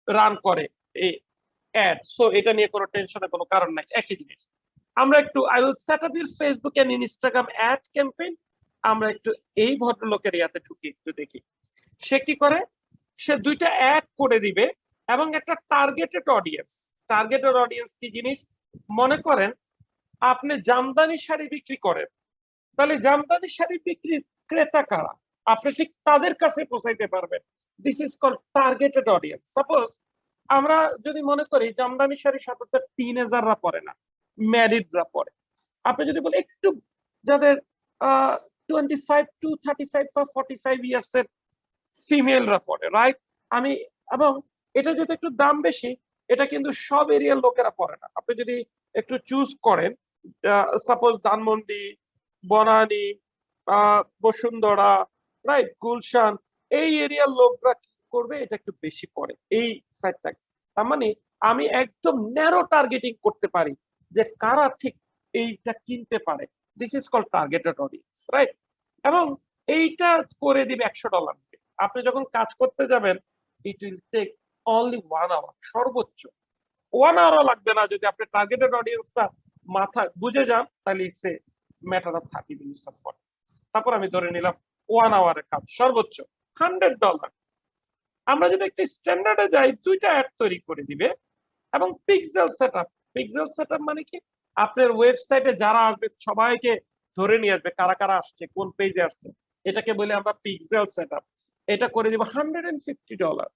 রান করে এই অ্যাড, সো এটা নিয়ে কোনো টেনশনের কোনো কারণ নাই, একই জিনিস। আমরা একটু, I will set up your Facebook and Instagram ad campaign, আমরা একটু এই ভদ্রলোকের ইয়াতে ঢুকি, একটু দেখি সে কি করে। সে দুইটা অ্যাড করে দিবে এবং একটা টার্গেটেড অডিয়েন্স। টার্গেটেড অডিয়েন্স কি জিনিস, মনে করেন আপনি জামদানি শাড়ি বিক্রি করেন, তাহলে জামদানি শাড়ি বিক্রি ক্রেতা কারা, আপনি ঠিক তাদের কাছে পৌঁছাইতে পারবেন, this is called targeted audience. Suppose আমরা যদি মনে করি জামদানি শাড়ি সাধারণত টিনেজাররা পরে না, ম্যারিডরা পরে, আপনি যদি বলেন একটু যাদের 25 to 35 বা 45 ইয়ার্স এর ফিমেলরা পরে, রাইট, আমি, এবং এটা যেহেতু একটু দাম বেশি, এটা কিন্তু সব এরিয়ার লোকেরা পরে না। আপনি যদি একটু চুজ করেন, সাপোজ ধানমন্ডি, বনানী, বসুন্ধরা, রাইট, গুলশান, এই এরিয়ার লোকরা কি করবে, এটা একটু বেশি পড়ে এই সাইডটা। তার মানে আমি একদম ন্যারো টার্গেটিং করতে পারি যে কারা ঠিক এইটা কিনতে পারে, this is called targeted audience, right. এবং এইটা করে দিবে $100। আপনি যখন কাজ করতে যাবেন, it will take only 1 hour, সর্বোচ্চ 1 আওয়ারও লাগবে না। যদি আপনি টার্গেটেড অডিয়েন্সটা মাথা বুঝে যান, তাহলে it's a matter of 30 minutes of 40। তারপর আমি ধরে নিলাম 1 আওয়ারের কাজ, সর্বোচ্চ $100। আমরা যদি একটি স্ট্যান্ডার্ডে যাই, দুইটা অ্যাড তৈরি করে দিবে, এবং পিক্সেল সেটআপ মানে কি আপনার ওয়েবসাইটে যারা আসবে সবাইকে ধরে নিয়ে আসবে কারা কারা আসছে কোন পেজে আসছে, এটাকে বলে আমরা পিক্সেল সেটআপ। এটা করে দিব $150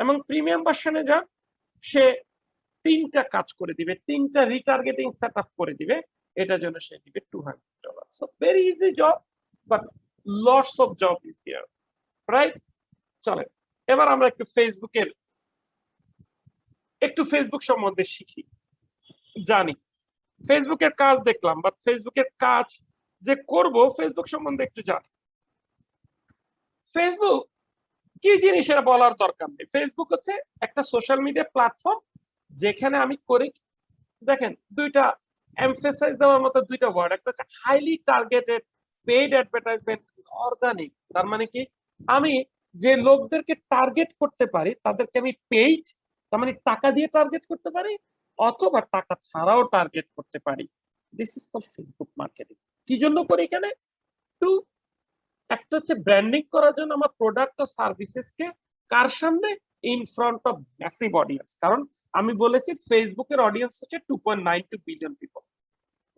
এবং প্রিমিয়াম ভার্সনে যান, সে 3টা কাজ করে দিবে, 3টা রিটার্গেটিং সেটআপ করে দিবে, এটার জন্য সে দিবে $200। So very easy job, but lots of job is there, right? চলেন এবার আমরা একটু ফেসবুক সম্বন্ধে শিখি, জানি। ফেসবুকের কাজ দেখলাম, বাট ফেসবুকের কাজ যে করব ফেসবুক সম্বন্ধে একটু জানি। ফেসবুক কি জিনিস এটা বলার দরকার নেই। ফেসবুক হচ্ছে একটা সোশ্যাল মিডিয়া প্ল্যাটফর্ম যেখানে আমি করি, দেখেন দুইটা এমফেসাইজ দেওয়ার মতো দুইটা ওয়ার্ড, একটা হচ্ছে highly targeted paid advertisement, organic. তার মানে কি আমি যে লোকদেরকে টার্গেট করতে পারি তাদেরকে আমি পেইড, তার মানে টাকা দিয়ে টার্গেট করতে পারি অথবা টাকা ছাড়াও টার্গেট করতে পারি। This is called Facebook marketing. কি জন্য করি এখানে? টু, একটা হচ্ছে ব্র্যান্ডিং করার জন্য আমার প্রোডাক্ট ও সার্ভিসেস কে কার সামনে, in front of massive audience. কারণ আমি বলেছি ফেসবুকের অডিয়েন্স হচ্ছে 2.92 billion people,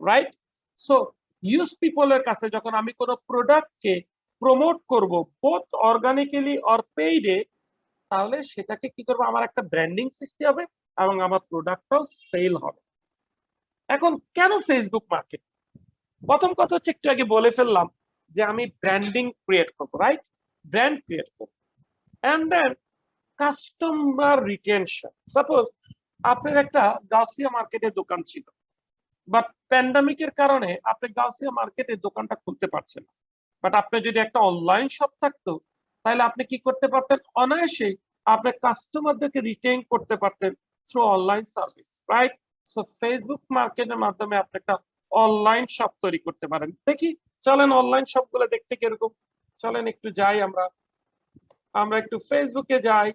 right? So use পিপলের কাছে যখন আমি কোনো প্রোডাক্টকে প্রমোট করব বোথ অর্গানিক্যালি অর পেইডে, তাহলে সেটাকে কি করবো, আমার একটা ব্র্যান্ডিং সৃষ্টি হবে এবং আমার প্রোডাক্টটাও সেল হবে। এখন কেন ফেসবুক মার্কেট? প্রথম কথা হচ্ছে একটু আগে বলে ফেললাম যে আমি ব্র্যান্ডিং ক্রিয়েট করবো, রাইট? ব্র্যান্ড ক্রিয়েট করবো, and then customer retention. Suppose আপনার একটা গাউসিয়া মার্কেটের দোকান ছিল, বাট প্যান্ডামিকের কারণে আপনি গাউসিয়া মার্কেটের দোকানটা খুলতে পারছেন না, বাট আপনার যদি একটা অনলাইন শপ থাকতো তাহলে আপনি কি করতে পারতেন, অনায়াসেই আপনার কাস্টমারদেরকে রিটেইন করতে পারতেন through online service, right? So Facebook মার্কেটের মাধ্যমে আপনি একটা অনলাইন শপ তৈরি করতে পারেন। দেখি চলেন অনলাইন শপ গুলো দেখতে কিরকম, চলেন একটু যাই আমরা একটু ফেসবুকে যাই।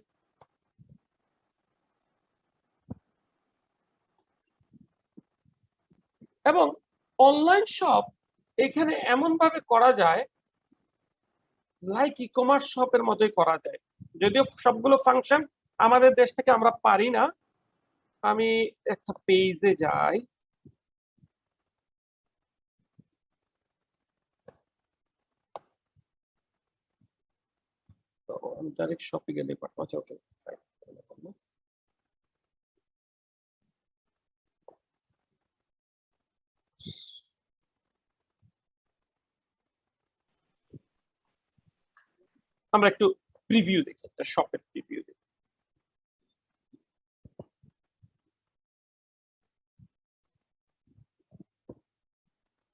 এবং অনলাইন শপ এখানে এমন ভাবে করা যায় লাইক ই কমার্স শপের মতোই করা যায়, যদিও সবগুলো ফাংশন আমাদের দেশ থেকে আমরা পারি না। আমি একটা পেজে যাই, তো আমি ডাইরেক্ট শপে গেলে পারবো। আচ্ছা ওকে, আমরা একটু প্রিভিউ দেখি, একটা শপের প্রিভিউ দেখি।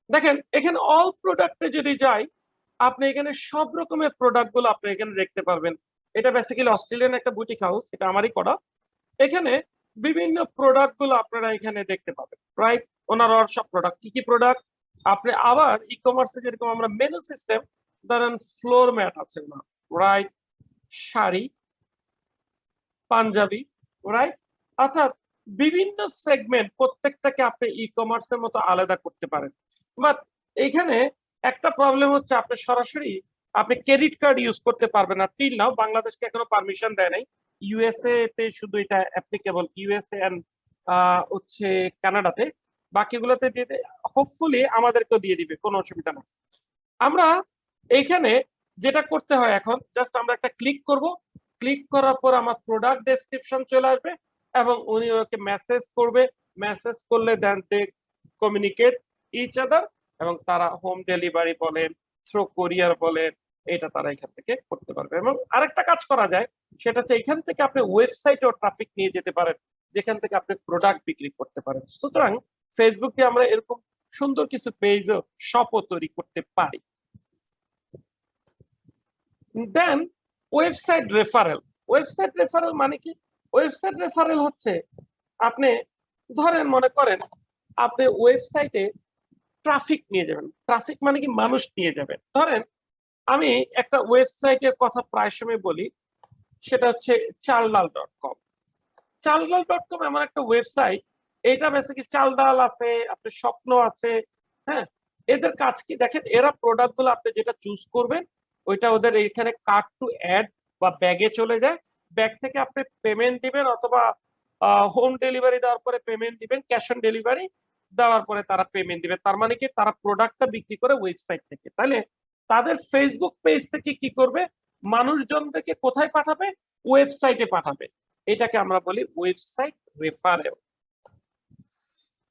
দেখেন এখানে অল প্রোডাক্টে যদি যাই, আপনি এখানে সব রকমের প্রোডাক্ট গুলো আপনি এখানে দেখতে পারবেন। এটা বেসিক্যালি অস্ট্রেলিয়ান একটা বুটিক হাউস, এটা আমারই করা। এখানে বিভিন্ন প্রোডাক্ট গুলো আপনারা এখানে দেখতে পাবেন, রাইট? ওনার সব প্রোডাক্ট, কি কি প্রোডাক্ট আপনি আবার ই কমার্সে যেরকম আমরা মেনু সিস্টেম, ধরেন ফ্লোর ম্যাট আছে না, রাইট? শাড়ি, পাঞ্জাবি, রাইট? অর্থাৎ বিভিন্ন সেগমেন্ট প্রত্যেকটাকে আপনি ই কমার্সের মতো আলাদা করতে পারেন। বাট এইখানে একটা প্রবলেম হচ্ছে আপনি সরাসরি আপনি ক্রেডিট কার্ড ইউজ করতে পারবেন না, টিল নাও বাংলাদেশকে এখনো পারমিশন দেয় নাই। ইউএসএ তে শুধু এটা অ্যাপ্লিকেবল, ইউএসএ এন্ড হচ্ছে কানাডাতে, বাকিগুলোতে দিয়ে হোপফুলি আমাদেরকেও দিয়ে দিবে, কোনো অসুবিধা নেই। আমরা এইখানে যেটা করতে হয় এখন জাস্ট আমরা একটা ক্লিক করব, ক্লিক করার পর আমার প্রোডাক্ট ডেসক্রিপশন চলে আসবে এবং উনি ওকে মেসেজ করবে, মেসেজ করলে দেন দে কমিউনিকেট ইচ আদার, এবং তারা হোম ডেলিভারি বলেন, থ্রু কোরিয়ার বলেন, এটা তারা এখান থেকে করতে পারবে। এবং আরেকটা কাজ করা যায়, সেটা হচ্ছে এখান থেকে আপনি ওয়েবসাইটেও ট্রাফিক নিয়ে যেতে পারেন, যেখান থেকে আপনি প্রোডাক্ট বিক্রি করতে পারেন। সুতরাং ফেসবুকে আমরা এরকম সুন্দর কিছু পেজও শপও তৈরি করতে পারি। দেন ওয়েবসাইট রেফারেল। ওয়েবসাইট রেফারেল মানে কি? ওয়েবসাইট রেফারেল হচ্ছে আপনি ধরেন মনে করেন আপনি ওয়েবসাইটে ট্রাফিক নিয়ে যাবেন, ট্রাফিক মানে কি মানুষ নিয়ে যাবেন। ধরেন আমি একটা ওয়েবসাইটের কথা প্রায় সময় বলি, সেটা হচ্ছে চালডাল.com। চালডাল.com এমন একটা ওয়েবসাইট, এটা বেসিক্যালি চাল ডাল আছে, আপনার স্বপ্ন আছে, হ্যাঁ। এদের কাজ কি দেখেন, এরা প্রোডাক্ট গুলো আপনি যেটা চুজ করবেন ওইটা ওদের এখানে কার্ট টু অ্যাড বা ব্যাগে চলে যায়, ব্যাগ থেকে আপনি পেমেন্ট দিবেন অথবা হোম ডেলিভারি দেওয়ার পরে পেমেন্ট দিবেন, ক্যাশ অন ডেলিভারি দেওয়ার পরে তারা পেমেন্ট দিবে। তার মানে কি তারা প্রোডাক্টটা বিক্রি করে ওয়েবসাইট থেকে, তাহলে তাদের ফেসবুক পেজ থেকে কি করবে, মানুষজনদেরকে কোথায় পাঠাবে, ওয়েবসাইটে পাঠাবে। এটাকে আমরা বলি ওয়েবসাইট রেফারেল।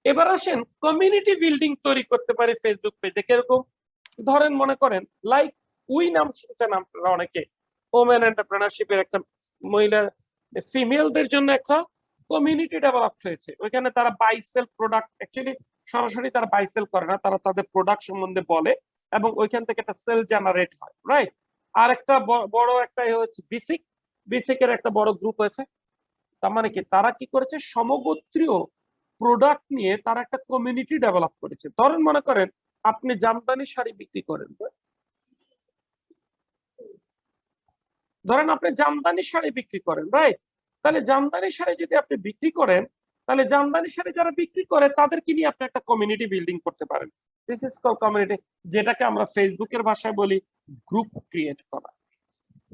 এবার আসেন কমিউনিটি বিল্ডিং তৈরি করতে পারি ফেসবুক পেজে। কিরকম? ধরেন মনে করেন লাইক উই নাম শুনছেন আপনারা অনেকে, ওমেন এন্টারপ্রেনারশিপের একটা মহিলা ফিমেলদের জন্য একটা কমিউনিটি ডেভেলপ হয়েছে। ওইখানে তারা বাই সেল প্রোডাক্ট, অ্যাকচুয়ালি সরাসরি তারা বাই সেল করে না, তারা তাদের প্রোডাক্ট সম্বন্ধে বলে এবং ওইখান থেকে একটা সেল জেনারেট হয়, রাইট? আর একটা বড় একটা হচ্ছে বিসিক, বিসিকের একটা বড় গ্রুপ হয়েছে। তার মানে কি তারা কি করেছে, সমগোত্রীয় প্রোডাক্ট নিয়ে তারা একটা কমিউনিটি ডেভেলপ করেছে। ধরেন মনে করেন আপনি জামদানি শাড়ি বিক্রি করেন, ধরেন আপনি জামদানি শাড়ি বিক্রি করেন, রাইট? তাহলে জামদানি শাড়ি যদি আপনি বিক্রি করেন, তাহলে জামদানি শাড়ি যারা বিক্রি করে তাদেরকে নিয়ে আপনি একটা কমিউনিটি বিল্ডিং করতে পারেন। দিস ইজ কল কমিউনিটি, যেটাকে আমরা ফেসবুকের ভাষায় বলি গ্রুপ ক্রিয়েট করা।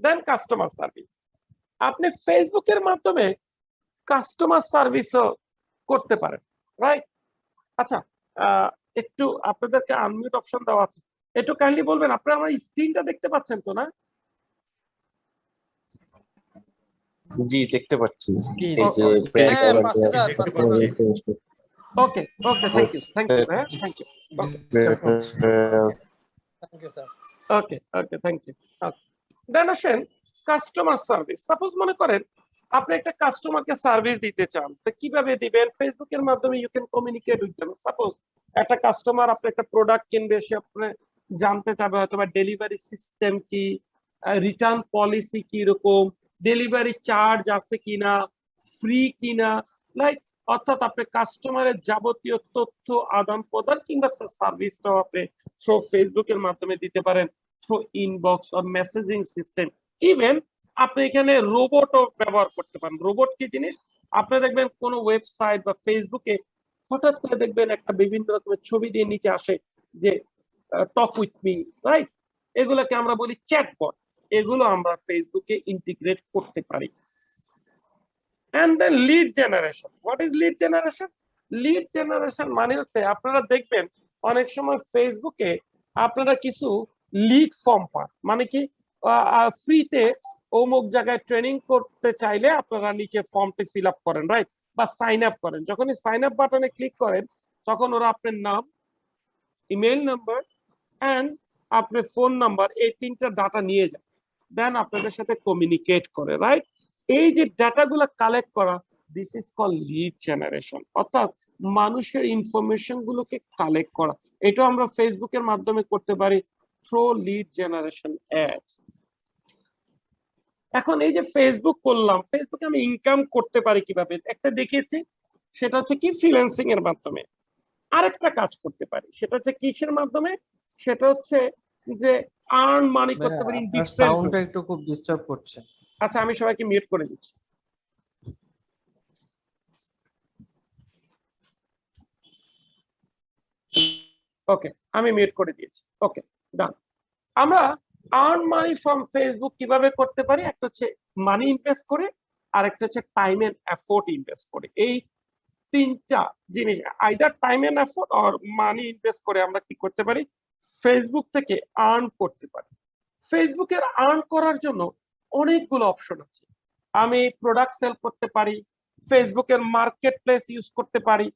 দেন কাস্টমার সার্ভিস, আপনি ফেসবুকের মাধ্যমে কাস্টমার সার্ভিসও করতে পারেন, রাইট? আচ্ছা, একটু আপনাদেরকে আনমিউট অপশন দেওয়া আছে, একটু কাইন্ডলি বলবেন আপনারা আমার স্ক্রিনটা দেখতে পাচ্ছেন তো না? জি দেখতে পাচ্ছি। জি, এই যে হ্যাঁ, 5000 okay okay, thank you thank you, হ্যাঁ thank you, thank you sir. Okay okay, thank you. Then আসেন কাস্টমার সার্ভিস। সাপোজ মনে করেন আপনি একটা কাস্টমারকে সার্ভিস দিতে চান, তো কিভাবে দিবেন? ফেসবুকের মাধ্যমে you can communicate with them. Suppose একটা কাস্টমার আপনি একটা প্রোডাক্ট কিনবে, সে আপনি জানতে চাবে হয়তো বা ডেলিভারি সিস্টেম কি, রিটার্ন পলিসি কি রকম, ডেলিভারি চার্জ আছে কিনা, ফ্রি কিনা, লাইক অর্থাৎ আপনি কাস্টমারের যাবতীয় তথ্য আদান প্রদান কিংবা তার সার্ভিসটাও আপনি থ্রু ফেসবুকের মাধ্যমে দিতে পারেন, through inbox or messaging system. Even আপনি এখানে রোবটও ব্যবহার করতে পারেন। রোবট কি জিনিস? আপনি দেখবেন কোন ওয়েবসাইট বা ফেসবুকে হঠাৎ করে দেখবেন একটা বিভিন্ন রকমের ছবি দিয়ে নিচে আসে যে টক উইথ মি, রাইট? এগুলোকে আমরা বলি চ্যাটবট। এগুলো আমরা ফেসবুকে ইন্টিগ্রেট করতে পারি। And then lead generation. What is lead generation? Lead generation মানে হচ্ছে আপনারা দেখবেন অনেক সময় ফেসবুকে আপনারা কিছু লিড ফর্ম পান, মানে কি ফ্রিতে অমুক জায়গায় ট্রেনিং করতে চাইলে আপনারা নিচে ফর্মটি ফিল আপ করেন, রাইট? বা সাইন আপ করেন। যখনই সাইন আপ বাটনে ক্লিক করেন তখন ওরা আপনার নাম, ইমেল নাম্বার এন্ড আপনার ফোন নাম্বার, এই তিনটা ডাটা নিয়ে যায়, দেন আপনাদের সাথে কমিউনিকেট করে, রাইট? এই যে ডাটাগুলো কালেক্ট করা, this is call lead generation, অর্থাৎ মানুষের ইনফরমেশন গুলোকে কালেক্ট করা। এটা আমরা ফেসবুকের মাধ্যমে করতে পারি থ্রু লিড জেনারেশন অ্যাড। এখন এই যে ফেসবুক করলাম, ফেসবুকে আমি ইনকাম করতে পারি কিভাবে একটা দেখিয়েছি, সেটা হচ্ছে কি ফ্রিল্যান্সিং এর মাধ্যমে। আরেকটা কাজ করতে পারি, সেটা হচ্ছে কিসের মাধ্যমে? সেটা হচ্ছে যে আর্ন মানি করতে পারি ইন আপনার ডিফারেন্ট। সাউন্ডটা একটু খুব ডিস্টার্ব করছে। আচ্ছা, আমি সবাইকে মিউট করে দিচ্ছি। ওকে, আমি মিউট করে দিয়েছি। ওকে, ডান। আমরা আর্ন মানি ফ্রম ফেসবুক কিভাবে করতে পারি? একটা হচ্ছে মানি ইনভেস্ট করে, আর একটা হচ্ছে টাইম এন্ড এফোর্ট ইনভেস্ট করে। এই তিনটা জিনিস, either time and effort or money invest করে আমরা কি করতে পারি? ফেসবুক থেকে আর্ন করতে পারি। ফেসবুকের আর্ন করার জন্য অনেকগুলো অপশন আছে। আমি প্রোডাক্ট সেল করতে পারি, ফেসবুকের মার্কেট প্লেস ইউজ করতে পারি,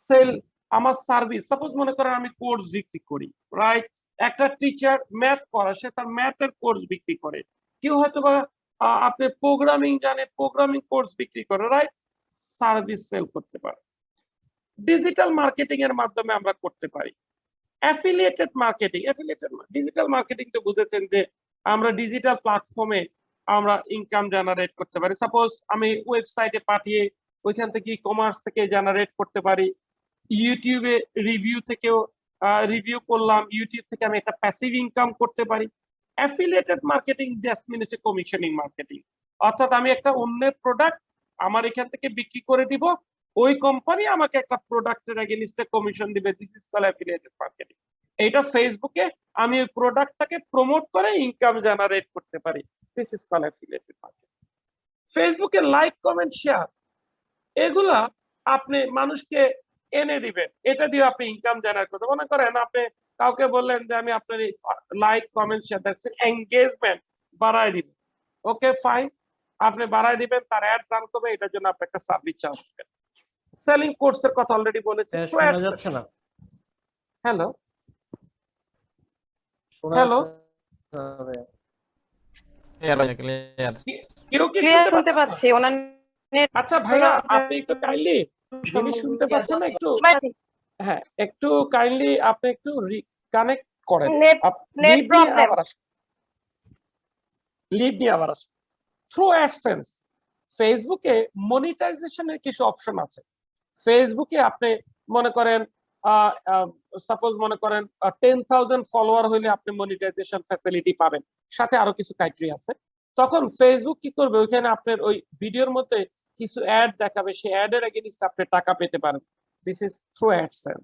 সেল আমার সার্ভিস। সাপোজ মনে করেন আমি কোর্স বিক্রি করি, রাইট? একটা টিচার ম্যাথ পড়া, সে তার ম্যাথের কোর্স বিক্রি করে। কেউ হয়তো বা আপনি প্রোগ্রামিং জানে, প্রোগ্রামিং কোর্স বিক্রি করে, রাইট? সার্ভিস সেল করতে পারে। ডিজিটাল মার্কেটিং এর মাধ্যমে আমরা করতে পারি। অ্যাফিলিয়েটেড মার্কেটিং, ডিজিটাল মার্কেটিং তো বুঝেছেন যে আমরা ডিজিটাল প্ল্যাটফর্মে আমরা ইনকাম জেনারেট করতে পারি। সাপোজ আমি ওয়েবসাইটে পাঠিয়ে ওইখান থেকে ই কমার্স থেকে জেনারেট করতে পারি। ইউটিউবে রিভিউ থেকেও রিভিউ করলাম, ইউটিউব থেকে আমি একটা প্যাসিভ ইনকাম করতে পারি। অ্যাফিলিয়েটেড মার্কেটিং জাস্ট মিন হচ্ছে কমিশনিং মার্কেটিং, অর্থাৎ আমি একটা অন্যের প্রোডাক্ট আমার এখান থেকে বিক্রি করে দিব, ওই কোম্পানি আমাকে একটা প্রোডাক্টের এগেইনস্টে কমিশন দিবে। This is call affiliated marketing. এটা ফেসবুকে আমি ওই প্রোডাক্টটাকে প্রমোট করে ইনকাম জেনারেট করতে পারি। This is call affiliated marketing. ফেসবুকে লাইক, কমেন্ট, শেয়ার, এগুলা আপনি মানুষকে এনে দিবেন, এটা দিয়ে আপনি ইনকাম জেনারেট করতে। মনে করেন আপনি কাউকে বললেন যে আমি আপনার লাইক কমেন্ট শেয়ার দেখছেন, এঙ্গেজমেন্ট বাড়ায় দিবেন। ওকে ফাইন, আপনি বাড়ায় দিবেন, তার অ্যাড রান করবে, এটার জন্য আপনি একটা সার্ভিস চার্জ দিবেন। সেলিং কোর্সের কথা অলরেডি বলেছি। শোনা যাচ্ছে না? হ্যালো শোনা হ্যালো, যাচ্ছে ক্লিয়ার। কেউ কি ক্লিয়ার শুনতে শুনতে পাচ্ছেন? পাচ্ছি, ওনার নেট আচ্ছা ভাইয়া, আপনি একটু কাইন্ডলি যিনি শুনতে পাচ্ছেন না একটু, হ্যাঁ একটু কাইন্ডলি আপনি একটু রিকানেক্ট করেন। নেট লিভ নিয়ে প্রবলেম। আবার আসেন, লিভ নিয়ে আবার আসেন। থ্রু অ্যাডসেন্স ফেসবুকে মনিটাইজেশনের কিছু অপশন আছে। ফেসবুকে আপনি মনে করেন সাপোজ মনে করেন 10,000 ফলোয়ার হলে আপনি মনিটাইজেশন ফ্যাসিলিটি পাবেন, সাথে আরো কিছু ক্রাইটেরিয়া আছে। তখন ফেসবুক কি করবে, ওইখানে আপনার ওই ভিডিওর মধ্যে কিছু অ্যাড দেখাবে, সেই অ্যাড এর এগেইনস্ট আপনি টাকা পেতে পারেন। This is through AdSense.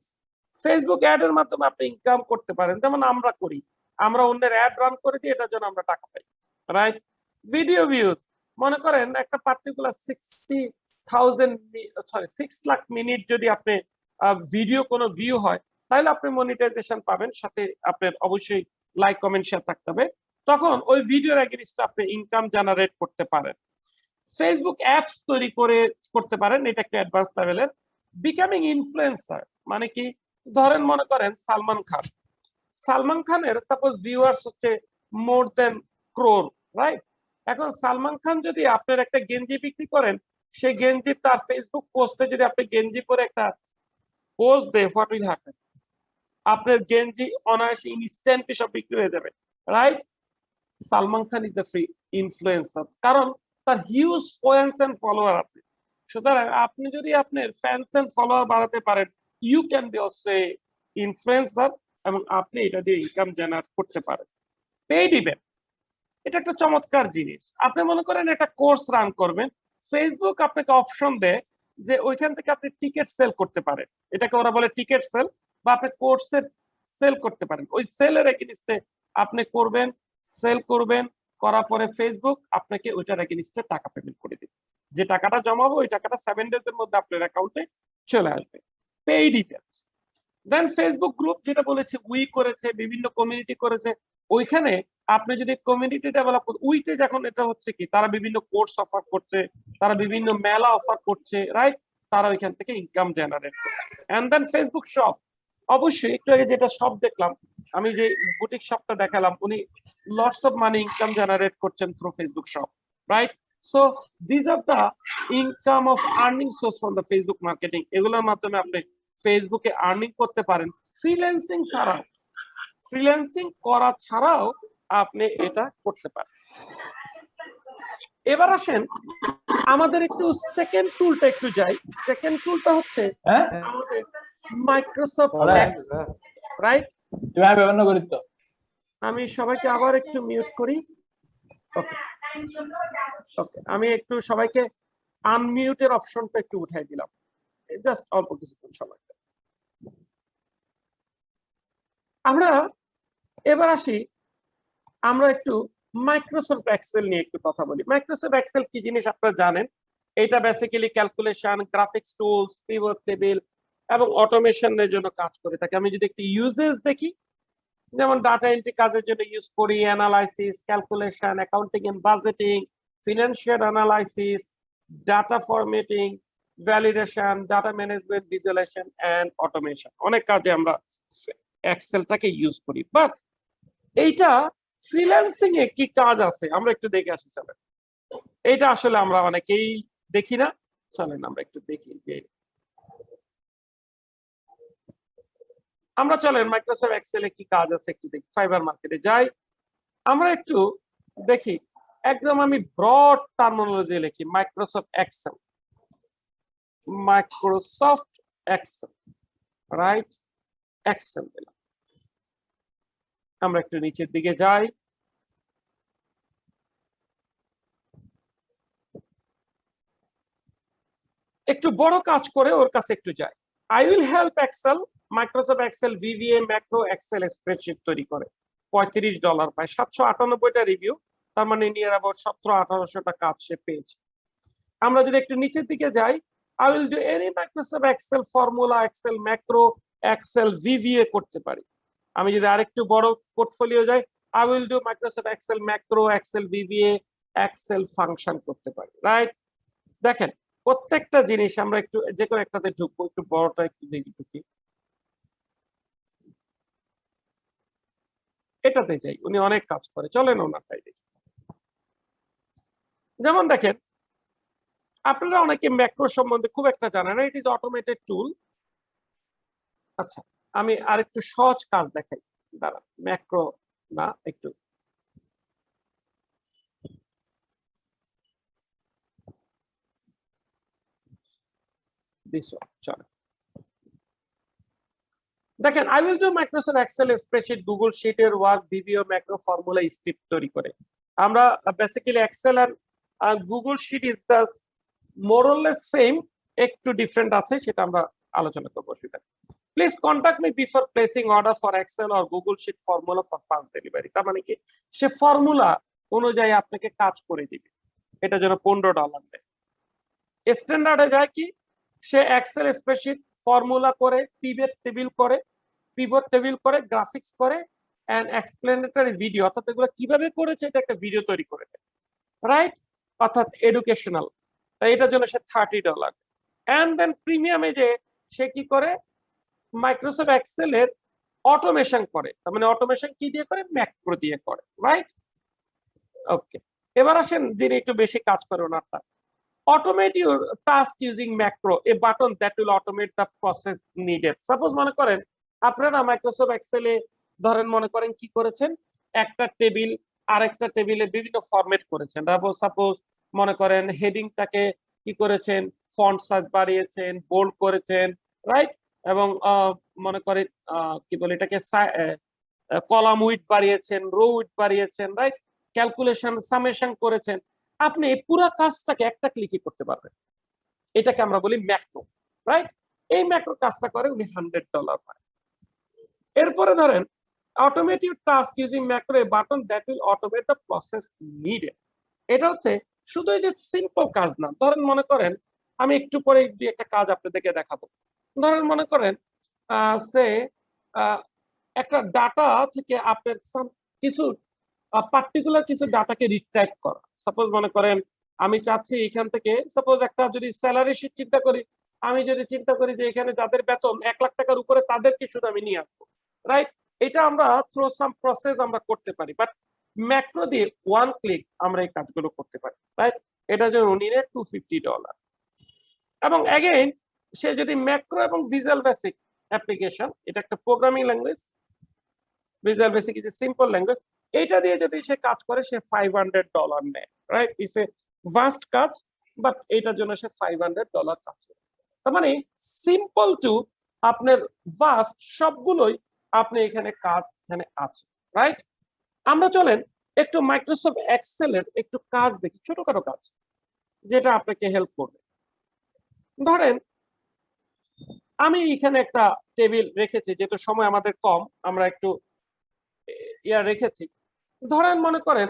Facebook ad এর মাধ্যমে আপনি ইনকাম করতে পারেন, যেমন আমরা করি, আমরা অন্যের অ্যাড রান করে দিই, এটার জন্য আমরা টাকা পাই, রাইট? ভিডিও ভিউজ, মনে করেন একটা পার্টিকুলার 6 লাখ মিনিট যদি আপনি ভিডিও কোনো ভিউ হয়, তাহলে আপনি মনিটাইজেশন পাবেন, সাথে আপনার অবশ্যই লাইক কমেন্ট শেয়ার থাকতে হবে। তখন ওই ভিডিওর এগেইনস্টে আপনি ইনকাম জেনারেট করতে পারেন। ফেসবুক অ্যাপস তৈরি করতে পারেন, এটা একটা অ্যাডভান্স লেভেলের। বিকামিং ইনফ্লুয়েন্সার মানে কি, ধরেন মনে করেন সালমান খানের সাপোজ ভিউয়ার্স হচ্ছে মোর দেন ক্রোর, রাইট? এখন সালমান খান যদি আপনার একটা গেঞ্জি বিক্রি করেন, সেই গেঞ্জি তার ফেসবুক পোস্টে যদি আপনি গেঞ্জি পরে একটা পোস্ট দেয়, হোয়াট উইল হ্যাপেন? আপনার গেঞ্জি অনায়াসে ইনস্ট্যান্টলি সব বিক্রি হয়ে যাবে, right? Salman Khan is the free influencer, কারণ তার হিউজ ফ্যান্স এন্ড ফলোয়ার আছে। সুতরাং আপনি যদি আপনার ফ্যান্স এন্ড ফলোয়ার বাড়াতে পারেন, you can be also influencer, এবং আপনি এটা দিয়ে ইনকাম জেনারেট করতে পারেন। পেইড ইভেন্ট, এটা একটা চমৎকার জিনিস। আপনি মনে করেন একটা কোর্স রান করবেন, ফেসবুক আপনাকে অপশন দেয় যে ওইখান থেকে আপনি টিকিট সেল করতে পারেন, এটাকে ওরা বলে টিকিট সেল, বা আপনি কোর্সের সেল করতে পারেন। ওই সেলের এগেইনস্টে আপনি করবেন, সেল করবেন, করার পরে ফেসবুক আপনাকে ওইটার এগেইনস্টে টাকা পেমেন্ট করে দিবে। যে টাকাটা জমাবো ওই টাকাটা 7 ডেজ এর মধ্যে আপনার অ্যাকাউন্টে চলে আসবে। পেইড ইভেন্ট, দেন ফেসবুক গ্রুপ, যেটা বলেছে উই করেছে, বিভিন্ন কমিউনিটি করেছে, ওইখানে আপনি যদি কমিউনিটি ডেভেলপ উইতে, যখন এটা হচ্ছে কি, তারা বিভিন্ন কোর্স অফার করছে, তারা বিভিন্ন মেলা অফার করছে, রাইট? তারা ওইখান থেকে ইনকাম জেনারেট করে। এন্ড দেন ফেসবুক শপ, অবশ্যই একটু আগে যেটা শপ দেখলাম, আমি যে বুটিক শপটা দেখালাম, উনি lots of money income generate করছেন through Facebook shop, right? So this are the income of earning source from the Facebook marketing. এগুলোর মাধ্যমে আপনি ফেসবুকে আর্নিং করতে পারেন। ফ্রিল্যান্সিং করা ছাড়াও আপনি এটা করতে পারেন। এবার আসেন আমাদের একটু সেকেন্ড টুলটা একটু যাই। সেকেন্ড টুলটা হচ্ছে আমাদের মাইক্রোসফট এক্সেল, রাইট? আমি সবাইকে আবার একটু মিউট করি। ওকে ওকে, আমি একটু সবাইকে আনমিউটের অপশনটা একটু উঠাই দিলাম, জাস্ট অল্প কিছুক্ষণ সময়। আমরা এবার আসি, আমরা একটু মাইক্রোসফট এক্সেল নিয়ে একটু কথা বলি। মাইক্রোসফট এক্সেল কি জিনিস আপনারা জানেন। এটা basically calculation, graphics tools, pivot table এবং অটোমেশনের জন্য কাজ করে থাকে। আমি যদি একটু ইউজেস দেখি, যেমন ডাটা এন্ট্রি কাজের জন্য ইউজ করি, analysis, calculation, accounting and budgeting, financial analysis, data formatting, validation, data management, visualization and automation, অনেক কাজে আমরা এক্সেলটাকে ইউজ করি। বাট এইটা ফ্রিল্যান্সিং এ কি কাজ আছে আমরা একটু দেখে আসি। চলেন, এইটা আসলে আমরা অনেকেই দেখি না, চলেন আমরা একটু দেখি যে আমরা, চলেন মাইক্রোসফট এক্সেল এ কি কাজ আছে একটু দেখি। ফাইবার মার্কেটে যাই, আমরা একটু দেখি, একদম আমি ব্রড টার্মিনোলজি লিখি মাইক্রোসফট এক্সেল, রাইট? এক্সেল দিলাম, আমরা একটু নিচের দিকে যাই। একটু বড় কাজ করে ওর কাছে একটু যাই। I will help Excel, Microsoft Excel VBA macro Excel spreadsheet তৈরি করে, $35 পায়, 798টা রিভিউ, তার মানে নিয়ার অ্যাবাউট 1700-1800টা কাজ সে পেয়েছে। আমরা যদি একটু নিচের দিকে যাই, I will do any Microsoft Excel formula, Excel macro, Excel VBA করতে পারি। আমি যদি আরেকটু বড় পোর্টফোলিও যাই, I will do Microsoft Excel macro, Excel VBA, Excel function করতে পারি, রাইট? দেখেন প্রত্যেকটা জিনিস আমরা একটু যে কোনো একটাতে ঢুকবো, একটু বড়টা একটু দেখি ঢুকি। এটাতে যাই, উনি অনেক কাজ করে, চলেন ওনারটাই দেখি। যেমন দেখেন আপনারা অনেকে ম্যাক্রো সম্বন্ধে খুব একটা জানেন না, ইট ইজ অটোমেটেড টুল। আচ্ছা আমি আরেকটু সহজ কাজ দেখাই, দাঁড়া ম্যাক্রো না একটু চলো দেখেন, I will do Microsoft Excel spreadsheet, Google শিটের work, VBA, macro, formula, script তৈরি করে। আমরা বেসিক্যালি এক্সেল আর Google sheet is the more or less same, একটু ডিফারেন্ট আছে, সেটা আমরা আলোচনা করবো সেটা। Please contact me before placing order for Excel or Google sheet formula for fast delivery. তার মানে কি সে ফর্মুলা অনুযায়ী আপনাকে কাজ করে দিবে, এটা যেন $15 দেয়। স্ট্যান্ডার্ডে যায় কি, সে এক্সেল স্প্রেডশিট ফর্মুলা করে, পিভট টেবিল করে, গ্রাফিক্স করে, এন্ড এক্সপ্লেনেটরি ভিডিও, অর্থাৎ এগুলো কিভাবে করেছে এটা একটা ভিডিও তৈরি করে দেয়, রাইট? অর্থাৎ এডুকেশনাল, তাই এটার জন্য সে $30। এন্ড দেন প্রিমিয়ামে যে সে কি করে, মাইক্রোসফট এক্সেল এর অটোমেশন করে। তার মানে অটোমেশন কি দিয়ে করে, ম্যাক্রো দিয়ে করে, রাইট? ওকে, এবার আসেন যিনি একটু বেশি কাজ করে ওনারটা। Automate your task using macro, a button that will automate the process needed. Suppose মনে করেন আপনারা মাইক্রোসফট এক্সেলে ধরেন মনে করেন কি করেছেন, একটা টেবিল আরেকটা টেবিলে বিভিন্ন ফরম্যাট করেছেন। সাপোজ মনে করেন হেডিংটাকে কি করেছেন, ফন্ট সাইজ বাড়িয়েছেন, বোল্ড করেছেন, রাইট? এবং মনে করেন কি বলে এটাকে কলাম উইডথ বাড়িয়েছেন, রো উইডথ বাড়িয়েছেন, রাইট? ক্যালকুলেশন সামেশন করেছেন। আপনি এই পুরো কাজটাকে একটা ক্লিকে করতে পারবেন, এটাকে আমরা বলি ম্যাক্রো, রাইট? এই ম্যাক্রো কাজটা করে উনি $100 পায়। এরপরে ধরেন automate your task using macro, a button that will automate the process needed. এটা হচ্ছে শুধু এই যে সিম্পল কাজ না, ধরেন মনে করেন আমি একটু পরে একটা কাজ আপনাদেরকে দেখাবো। ধরেন মনে করেন সে একটা ডাটা থেকে আপনার কিছু পার্টিকুলার কিছু ডাটাকে রিট্রাক্ট করা। সাপোজ মনে করেন আমি চাচ্ছি এখান থেকে, সাপোজ একটা যদি স্যালারি শিট চিন্তা করি, আমি যদি চিন্তা করি যে এখানে যাদের বেতন 1 লাখ টাকার উপরে তাদেরকে শুধু আমি নিয়ে আসবো, রাইট? এটা আমরা থ্রু সাম প্রসেস আমরা করতে পারি, বাট ম্যাক্রো দিয়ে 1 ক্লিক আমরা এই কাজগুলো করতে পারি, রাইট? এটা জন্য উনি নেয় $250। এবং এগেইন সে যদি ম্যাক্রো এবং ভিজুয়াল বেসিক অ্যাপ্লিকেশন, এটা একটা programming language, visual basic is a simple language, এটা দিয়ে যদি সে কাজ করে সে $500 নেয়, রাইট? ইটস এ ভাস্ট কাজ, বাট এটার জন্য সে $500 কাজ করে। তার মানে সিম্পল টু আপনার ভাস্ট, সবগুলোই আপনি এখানে কাজ এখানে আছে, রাইট? আমরা চলেন একটু মাইক্রোসফট এক্সেল এর একটু কাজ দেখি, ছোটখাটো কাজ যেটা আপনাকে হেল্প করবে। ধরেন আমি এখানে একটা টেবিল রেখেছি, যেহেতু সময় আমাদের কম আমরা একটু রেখেছি। ধরেন মনে করেন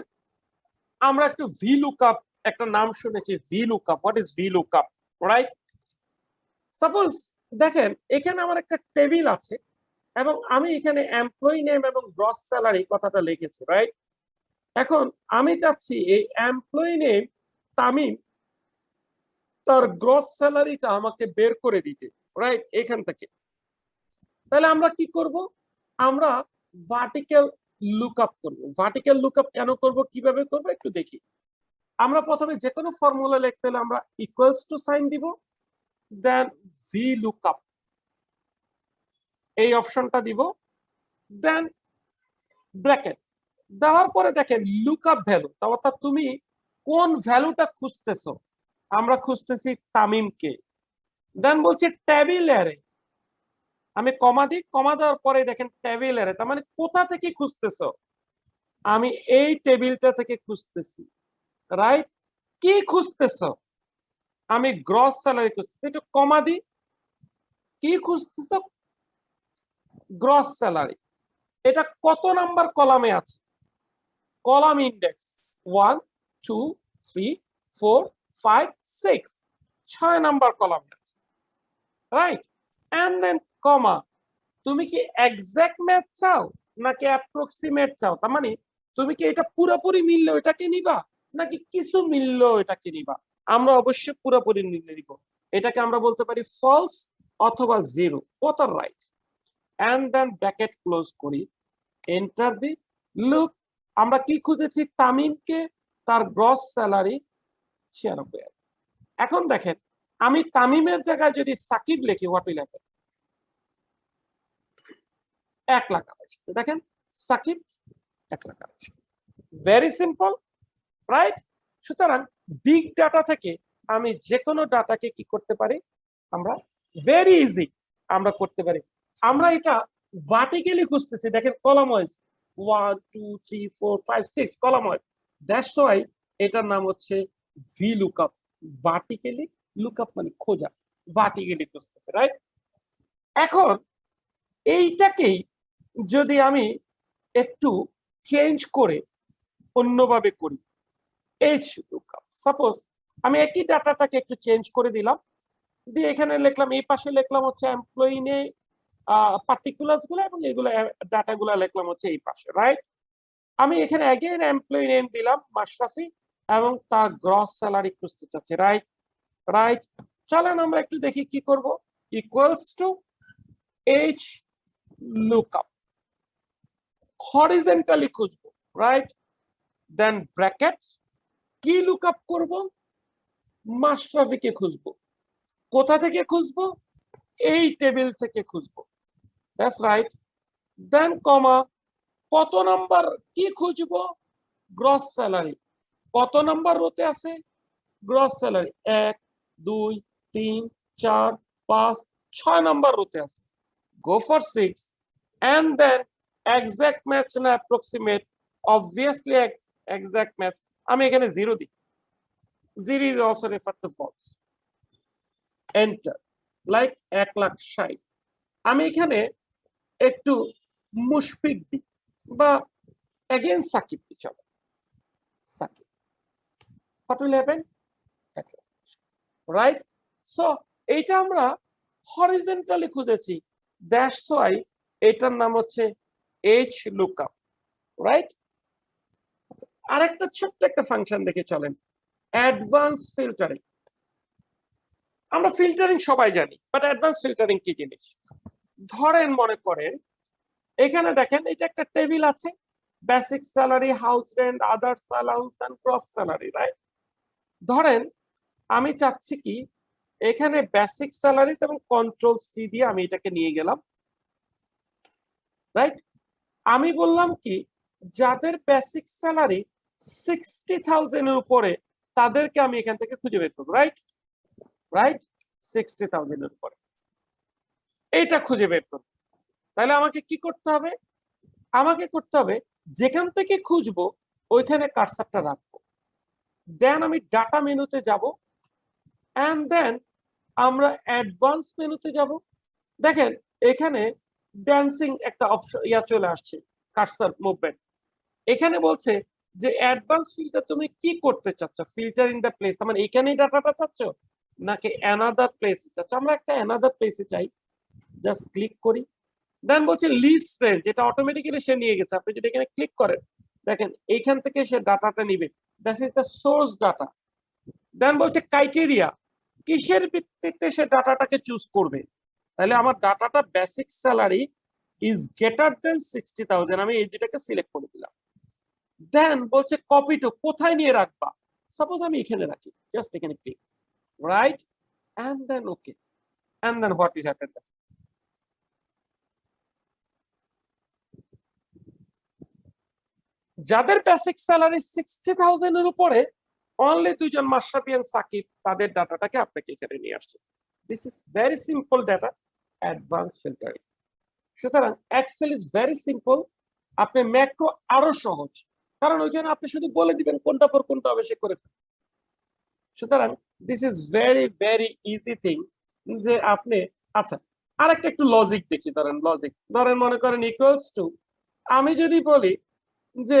আমরা একটু VLOOKUP একটা নাম শুনেছি, VLOOKUP। What is VLOOKUP, right? Suppose দেখেন এখানে আমার একটা টেবিল আছে এবং আমি এখানে এমপ্লয়ি নেম এবং গ্রস স্যালারি কথাটা লিখেছি, রাইট? এখন আমি চাচ্ছি এই এমপ্লয়ি নেম তামিম, তার গ্রস স্যালারিটা আমাকে বের করে দিতে, রাইট? এখান থেকে তাহলে আমরা কি করব, আমরা ভার্টিক্যাল লুকআপ করব। ভার্টিক্যাল লুকআপ কেন করব, কিভাবে করব একটু দেখি। আমরা প্রথমে যে কোনো ফর্মুলা লিখতে হলে আমরা ইকুয়ালস টু সাইন দিব, দেন VLOOKUP এই অপশনটা দিব, দেন ব্র্যাকেট দেওয়ার পরে দেখেন লুকআপ ভ্যালু, অর্থাৎ তুমি কোন ভ্যালুটা খুঁজতেছো, আমরা খুঁজতেছি তামিমকে। দেন বলছে টেবিল অ্যারে, আমি কমা দিই, কমা দেওয়ার পরে দেখেন টেবিল অ্যারে, তার মানে কোথা থেকে খুঁজতেছো, আমি এই টেবিলটা থেকে খুঁজতেছি, রাইট? কি খুঁজতেছো, আমি গ্রস স্যালারি খুঁজতেছি, একটু কমা দিই, কি খুঁজতেছো, গ্রস স্যালারি। এটা কত নাম্বার কলামে আছে, কলাম ইন্ডেক্স 1 2 3 4 5 6, 6 নাম্বার কলামে আছে। রাইট, এন্ড দেন কমা, তুমি কি এক্সাক্ট ম্যাচ চাও নাকি অ্যাপ্রক্সিমেট চাও, তার মানে তুমি কি এটা পুরোপুরি মিললে এটাকে নিবা নাকি কিছু মিললো এটাকে নিবা। আমরা অবশ্যই পুরোপুরি মিললে নিব, এটাকে আমরা বলতে পারি ফলস অথবা zero, both are right. And then bracket close করি, এন্টার দি, লুক আমরা কি খুঁজেছি, তামিমকে তার গ্রস স্যালারি 96,000। এখন দেখেন আমি তামিমের জায়গায় যদি সাকিব লিখি, হোয়াট উইল হ্যাপেন, 1,28,000। দেখেন সাকিব 1,28,000, ভেরি সিম্পল, রাইট। সুতরাং বিগ ডাটা থেকে আমি যে কোনো ডাটাকে কি করতে পারি, আমরা ভেরি ইজি আমরা করতে পারি। আমরা এটা ভার্টিক্যালি খুঁজতেছি, দেখেন column wise 1 2 3 4 5 6 column wise, that's why এটার নাম হচ্ছে ভি লুকআপ। ভার্টিক্যালি লুকআপ মানে খোঁজা, ভার্টিক্যালি খুঁজতেছে, রাইট। এখন এইটাকেই যদি আমি একটু চেঞ্জ করে অন্যভাবে করি, এইচ লুকআপ, সাপোজ আমি একই ডাটাটাকে একটু চেঞ্জ করে দিলাম, দিয়ে এখানে লিখলাম, এই পাশে লিখলাম হচ্ছে এমপ্লয়ি নেই পার্টিকুলার্স গুলো, এবং এগুলো ডাটা গুলো লিখলাম হচ্ছে এই পাশে, রাইট। আমি এখানে অ্যাগেন এমপ্লয়ি নেম দিলাম মাশরাফি, এবং তার গ্রস স্যালারি খুঁজতে চাচ্ছি, রাইট রাইট। চলেন আমরা একটু দেখি কি করব, equals to H lookup, horizontally খুঁজবো, রাইট, দেন ব্র্যাকেট, কি লুকআপ করব, মাশরাফিকে খুঁজবো, কোথা থেকে খুঁজবো, এই টেবিল থেকে খুঁজবো, দ্যাটস রাইট, দেন কমা, কত নাম্বার কি খুঁজবো, গ্রস স্যালারি, কত নাম্বার রোতে আছে, গ্রস স্যালারি 1 2 3 4 5 6 নাম্বার রোতে আছে, go for 6, and then exact match না অ্যাপ্রক্সিমেট, অবভিয়াসলি এক্সাক্ট ম্যাচ, আমি এখানে 0 দিই, 0 is also referred to false, enter, like 1,60,000। আমি এখানে একটু মুশফিক দিই বা এগেন সাকিব দিই, চলো Shakib, what will happen, right. So এইটা আমরা হরিজন্টালি খুঁজেছি, দ্যাটস ওয়াই এটার নাম হচ্ছে এইচ লুকআপ, রাইট। আরেকটা ছোট্ট একটা ফাংশন দেখে চলেন, অ্যাডভান্স ফিল্টারিং। আমরা ফিল্টারিং সবাই জানি, বাট অ্যাডভান্স ফিল্টারিং কি জিনিস, ধরেন মনে করেন এখানে দেখেন এটা একটা টেবিল আছে, basic salary, house rent, other allowance and gross salary, right. ধরেন আমি চাচ্ছি কি, এখানে বেসিক স্যালারি এবং কন্ট্রোল সি দিয়ে আমি এটাকে নিয়ে গেলাম, রাইট। আমি বললাম কি, যাদের বেসিক স্যালারি 60,000 এর উপরে তাদেরকে আমি এখান থেকে খুঁজে বের করবো, রাইট রাইট, 60,000 এর উপরে এইটা খুঁজে বের করবো। তাহলে আমাকে কি করতে হবে, আমাকে করতে হবে যেখান থেকে খুঁজবো ওইখানে কার্সারটা রাখবো, দেন আমি ডাটা মেনুতে যাব, এন্ড দেন আমরা অ্যাডভান্স মেনুতে যাব। দেখেন এখানে ড্যান্সিং একটা অপশন চলে আসছে, কার্সার মুভমেন্ট। এখানে বলছে যে অ্যাডভান্স ফিল্টার তুমি কি করতে চাচ্ছ, ফিল্টার ইন দ্য প্লেস, মানে এখানেই ডাটাটা চাচ্ছ নাকি অ্যানাদার প্লেসে চাচ্ছ। আমরা একটা অ্যানাদার প্লেসে চাই, জাস্ট ক্লিক করি, দেন বলছে লিস্ট রেঞ্জ, যেটা অটোমেটিক্যালি সে নিয়ে গেছে। আপনি যদি এখানে ক্লিক করেন, দেখেন এইখান থেকে সে ডাটাটা নিবে, that is the source data. Then বলছে ক্রাইটেরিয়া, কিসের ভিত্তিতে সে ডাটাটাকে চুজ করবে। তাহলে আমার ডাটাটা basic salary is greater than 60,000, আমি এই দুটাকে সিলেক্ট করে দিলাম। দেন বলছে কপি টু, কোথায় নিয়ে রাখবা, সাপোজ আমি এখানে রাখি, জাস্ট এখানে click, right, and then okay, and then what is happened, যাদের বেসিক স্যালারি 60,000 এর উপরে অনলি দুইজন, মাশরাফি এন্ড সাকিব, তাদের ডাটাটাকে আপনাকে এখানে নিয়ে আসছে। This is very simple data advance filtering. সুতরাং এক্সেল ইজ ভেরি সিম্পল, আপনি ম্যাক্রো আরো সহজ, কারণ ওইখানে আপনি শুধু বলে দিবেন কোনটা পর কোনটা হবে সে করে ফেলবে। সুতরাং this is very very easy thing যে আপনি, আচ্ছা আরেকটা একটু লজিক দেখি, ধরেন মনে করেন ইকুয়ালস টু, আমি যদি বলি যে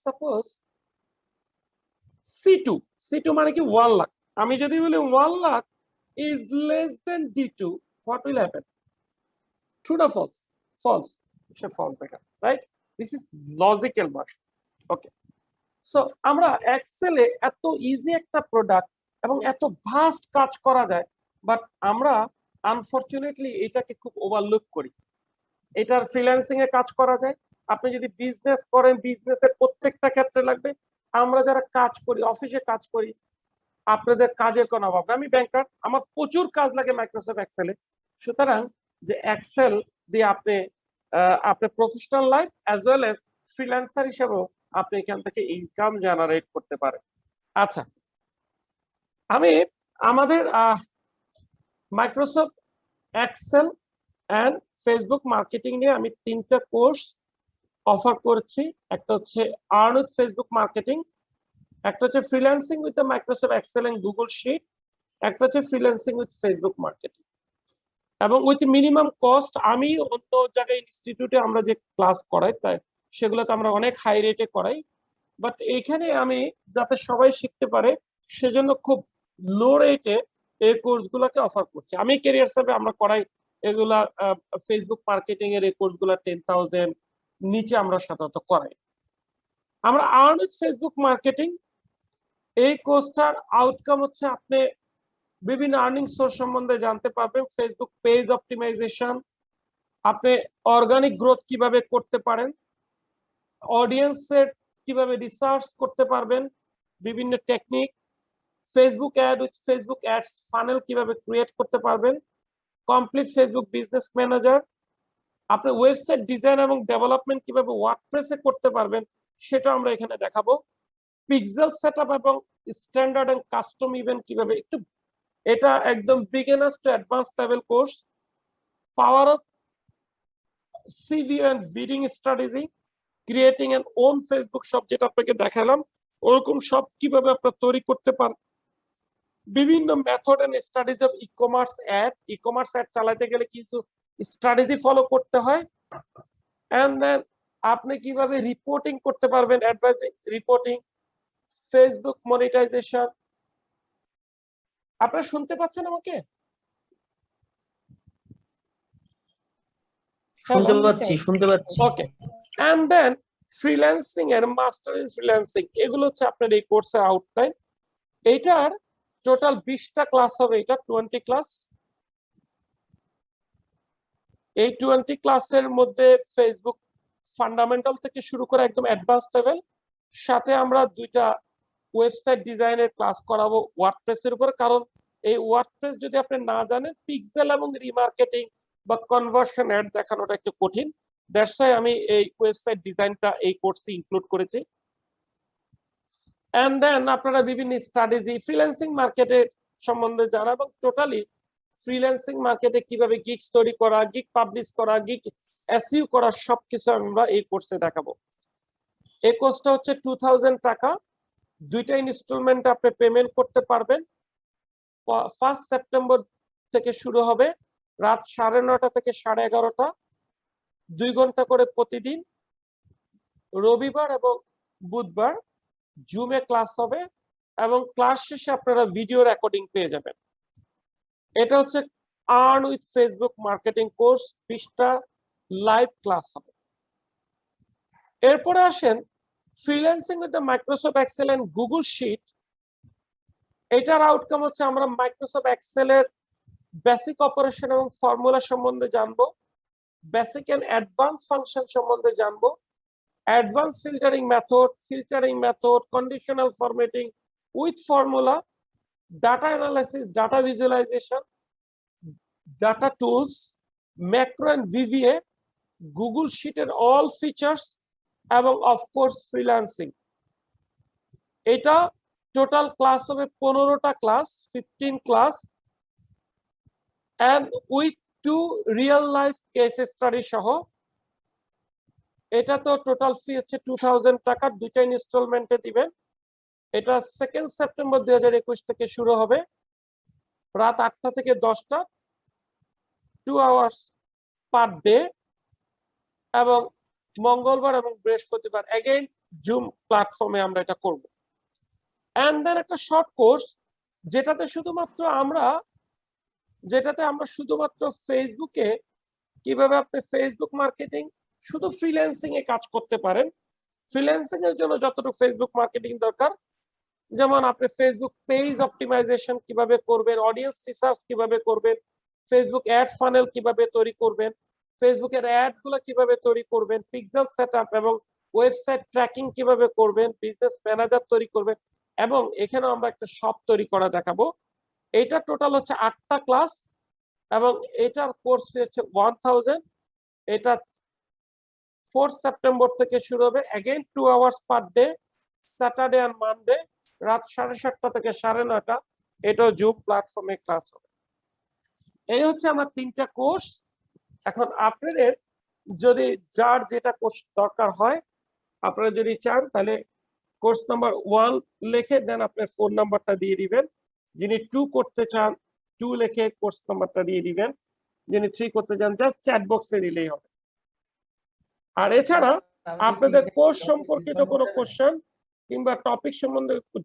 সাপোজ C2 মানে কি 1 লাখ, আমি যদি বলি 1 lakh is less than D2, what will happen? True or false? False. False, right? This is logical version. Okay. So আমরা এক্সেলে এত ইজি একটা প্রোডাক্ট এবং এত ভাস্ট কাজ করা যায়, বাট আমরা আনফরচুনেটলি এটাকে খুব ওভারলুক করি। এটার ফ্রিল্যান্সিং এ কাজ করা যায়। আপনি যদি বিজনেস করেন, বিজনেসের প্রত্যেকটা ক্ষেত্রে লাগবে। আমরা যারা কাজ করি, অফিসে কাজ করি, আপনাদের কাজের কোনো অভাব নেই। আমি ব্যাংকার, আমার প্রচুর কাজ লাগে মাইক্রোসফট এক্সেলে। সুতরাং যে এক্সেল দিয়ে আপনি আপনার professional life as well as freelancer হিসেবেও আপনি এখান থেকে ইনকাম জেনারেট করতে পারেন। আচ্ছা, আমি আমাদের Microsoft Excel and Facebook marketing নিয়ে আমি 3টা কোর্স অফার করছি। একটা হচ্ছে আর্ন উইথ ফেসবুক মার্কেটিং, একটা হচ্ছে freelancing with Microsoft Excel and Google sheet, একটা হচ্ছে ফ্রিল্যান্সিং উইথ ফেসবুক মার্কেটিং এবং উইথ মিনিমাম কস্ট। আমি অন্য জায়গায় ইনস্টিটিউটে আমরা যে ক্লাস করাই তাই সেগুলোতে আমরা অনেক হাই রেটে করাই, বাট এইখানে আমি যাতে সবাই শিখতে পারে সেজন্য খুব লো রেটে এই কোর্সগুলোকে অফার করছি। আমি ক্যারিয়ার সার্ভে আমরা করাই এগুলা ফেসবুক মার্কেটিং এর এই কোর্সগুলো 10,000 নিচে আমরা সাধারণত করাই। আমরা আর্ন উইথ ফেসবুক মার্কেটিং এই কোর্সটার আউটকাম হচ্ছে আপনি বিভিন্ন আর্নিং সোর্স সম্বন্ধে জানতে পারবেন, ফেসবুক পেজ অপটিমাইজেশন, আপনি অর্গানিক গ্রোথ কিভাবে করতে পারেন, অডিয়েন্সের কিভাবে রিসার্চ করতে পারবেন, বিভিন্ন technique, Facebook ad with Facebook ads funnel কিভাবে ক্রিয়েট করতে পারবেন, কমপ্লিট ফেসবুক বিজনেস ম্যানেজার, আপনি ওয়েবসাইট ডিজাইন এবং ডেভেলপমেন্ট কিভাবে ওয়ার্ডপ্রেসে করতে পারবেন সেটা আমরা এখানে দেখাবো, পিক্সেল সেটআপ এবং স্ট্যান্ডার্ড এন্ড কাস্টম ইভেন্ট কিভাবে, একটু এটা একদম beginners to advance level course, power of CBO and bidding strategy, creating N on Facebook shop যেটা আপনাকে দেখালাম ওরকম শপ কিভাবে আপনারা তৈরি করতে পারেন, বিভিন্ন method and strategy of ecommerce ad চালাতে গেলে কিছু স্ট্র্যাটেজি ফলো করতে হয়, এন্ড দেন আপনি কিভাবে রিপোর্টিং করতে পারবেন, অ্যাডভাইজিং রিপোর্টিং, ফেসবুক মনিটাইজেশন। আপনারা শুনতে পাচ্ছেন আমাকে? শুনতে পাচ্ছি। ওকে, এন্ড দেন ফ্রিল্যান্সিং এর মাস্টার ইন ফ্রিল্যান্সিং, এগুলো হচ্ছে আপনার এই কোর্সের আউটলাইন। এইটার টোটাল 20টা ক্লাস হবে, এটা 20 ক্লাস। এই 20 ক্লাসের মধ্যে ফেসবুক ফান্ডামেন্টাল থেকে শুরু করে একদম অ্যাডভান্স লেভেল, সাথে আমরা 2টা ওয়েবসাইট ডিজাইনের ক্লাস করাবো ওয়ার্ডপ্রেসের উপর, কারণ এই ওয়ার্ডপ্রেস যদি আপনি না জানেন পিক্সেল এবং রিমার্কেটিং বা কনভার্সন অ্যাড দেখানোটা একটু কঠিন, দ্যাটস ওয়াই আমি এই ওয়েবসাইট ডিজাইনটা এই কোর্সে ইনক্লুড করেছি। এন্ড দেন আপনারা বিভিন্ন স্ট্র্যাটেজি ফ্রিল্যান্সিং মার্কেটের সম্বন্ধে জানা এবং টোটালি ফ্রিল্যান্সিং মার্কেটে কিভাবে গিগস তৈরি করা, গিগ পাবলিশ করা, গিগ এসইও করা সবকিছু আমরা এই কোর্সে দেখাবো। এই কোর্সটা হচ্ছে 2000 টাকা, 2টা ইনস্টলমেন্টে আপনি পেমেন্ট করতে পারবেন। 1 সেপ্টেম্বর থেকে শুরু হবে, রাত 9:30 থেকে 11:30, 2 ঘন্টা করে প্রতিদিন, রবিবার এবং বুধবার জুমে ক্লাস হবে এবং ক্লাস শেষে আপনারা ভিডিও রেকর্ডিং পেয়ে যাবেন। এটা হচ্ছে earn with Facebook marketing course, 20টা লাইভ ক্লাস হবে। এরপরে আসেন freelancing with Microsoft Excel and Google Sheet. এটার আউটকাম হচ্ছে আমরা মাইক্রোসফট এক্সেল এর বেসিক অপারেশন এবং ফর্মুলা সম্বন্ধে জানবো, বেসিক এন্ড অ্যাডভান্স ফাংশন সম্বন্ধে জানবো, advance filtering method, conditional formatting with formula, data analysis, data visualization, data tools, macro and VBA, Google শিটের অল ফিচার্স এবং অফকোর্স ফ্রিল্যান্সিং। এটা টোটাল ক্লাস হবে 15টা class, 15 class, and with 2 real life case study সহ। এটা তো টোটাল ফি হচ্ছে 2000 টাকা, 2টা ইনস্টলমেন্টে দিবেন। এটা 2 সেপ্টেম্বর 2021 থেকে শুরু হবে, রাত 8টা থেকে 10টা, 2 আওয়ার্স পার ডে, এবং মঙ্গলবার এবং বৃহস্পতিবার এগেইন জুম প্ল্যাটফর্মে আমরা এটা করব। এন্ড দেন একটা শর্ট কোর্স যেটাতে শুধুমাত্র আমরা যেটাতে আমরা শুধুমাত্র ফেসবুকে কিভাবে আপনি ফেসবুক মার্কেটিং শুধু ফ্রিল্যান্সিং এ কাজ করতে পারেন। ফ্রিল্যান্সিং এর জন্য যতটুকু ফেসবুক মার্কেটিং দরকার, যেমন আপনি ফেসবুক পেজ অপটিমাইজেশন কিভাবে করবেন, অডিয়েন্স রিসার্চ কিভাবে করবেন, ফেসবুক অ্যাড ফানেল কিভাবে তৈরি করবেন, ফেসবুকের অ্যাড গুলো কিভাবে তৈরি করবেন, পিক্সেল সেটআপ এবং ওয়েবসাইট ট্র্যাকিং কিভাবে করবেন, বিজনেস ম্যানেজার তৈরি করবেন, এবং এখানে আমরা একটা শপ তৈরি করা দেখাবো। এটা টোটাল হচ্ছে 8টা ক্লাস এবং এটার কোর্স ফি হচ্ছে 1000। এটা 4 সেপ্টেম্বর থেকে শুরু হবে, again 2 hours per day, Saturday and Monday রাত 7:30 থেকে 9:30। এটাও জুম প্ল্যাটফর্মে ক্লাস হবে। এই হচ্ছে আমার 3টা কোর্স। এখন আপনাদের যদি যার যেটা কোর্স দরকার হয়, আপনারা যদি চান তাহলে কোর্স নাম্বার 1 লিখে দেন আপনার ফোন নাম্বারটা দিয়ে দিবেন। যিনি 2 করতে চান 2 লিখে কোর্স নাম্বারটা দিয়ে দিবেন। যিনি 3 করতে চান জাস্ট চ্যাট বক্সে দিলেই হবে। আর এছাড়া আপনাদের কোর্স সম্পর্কিত কোনো কোশ্চেন কিংবা টপিক সম্বন্ধে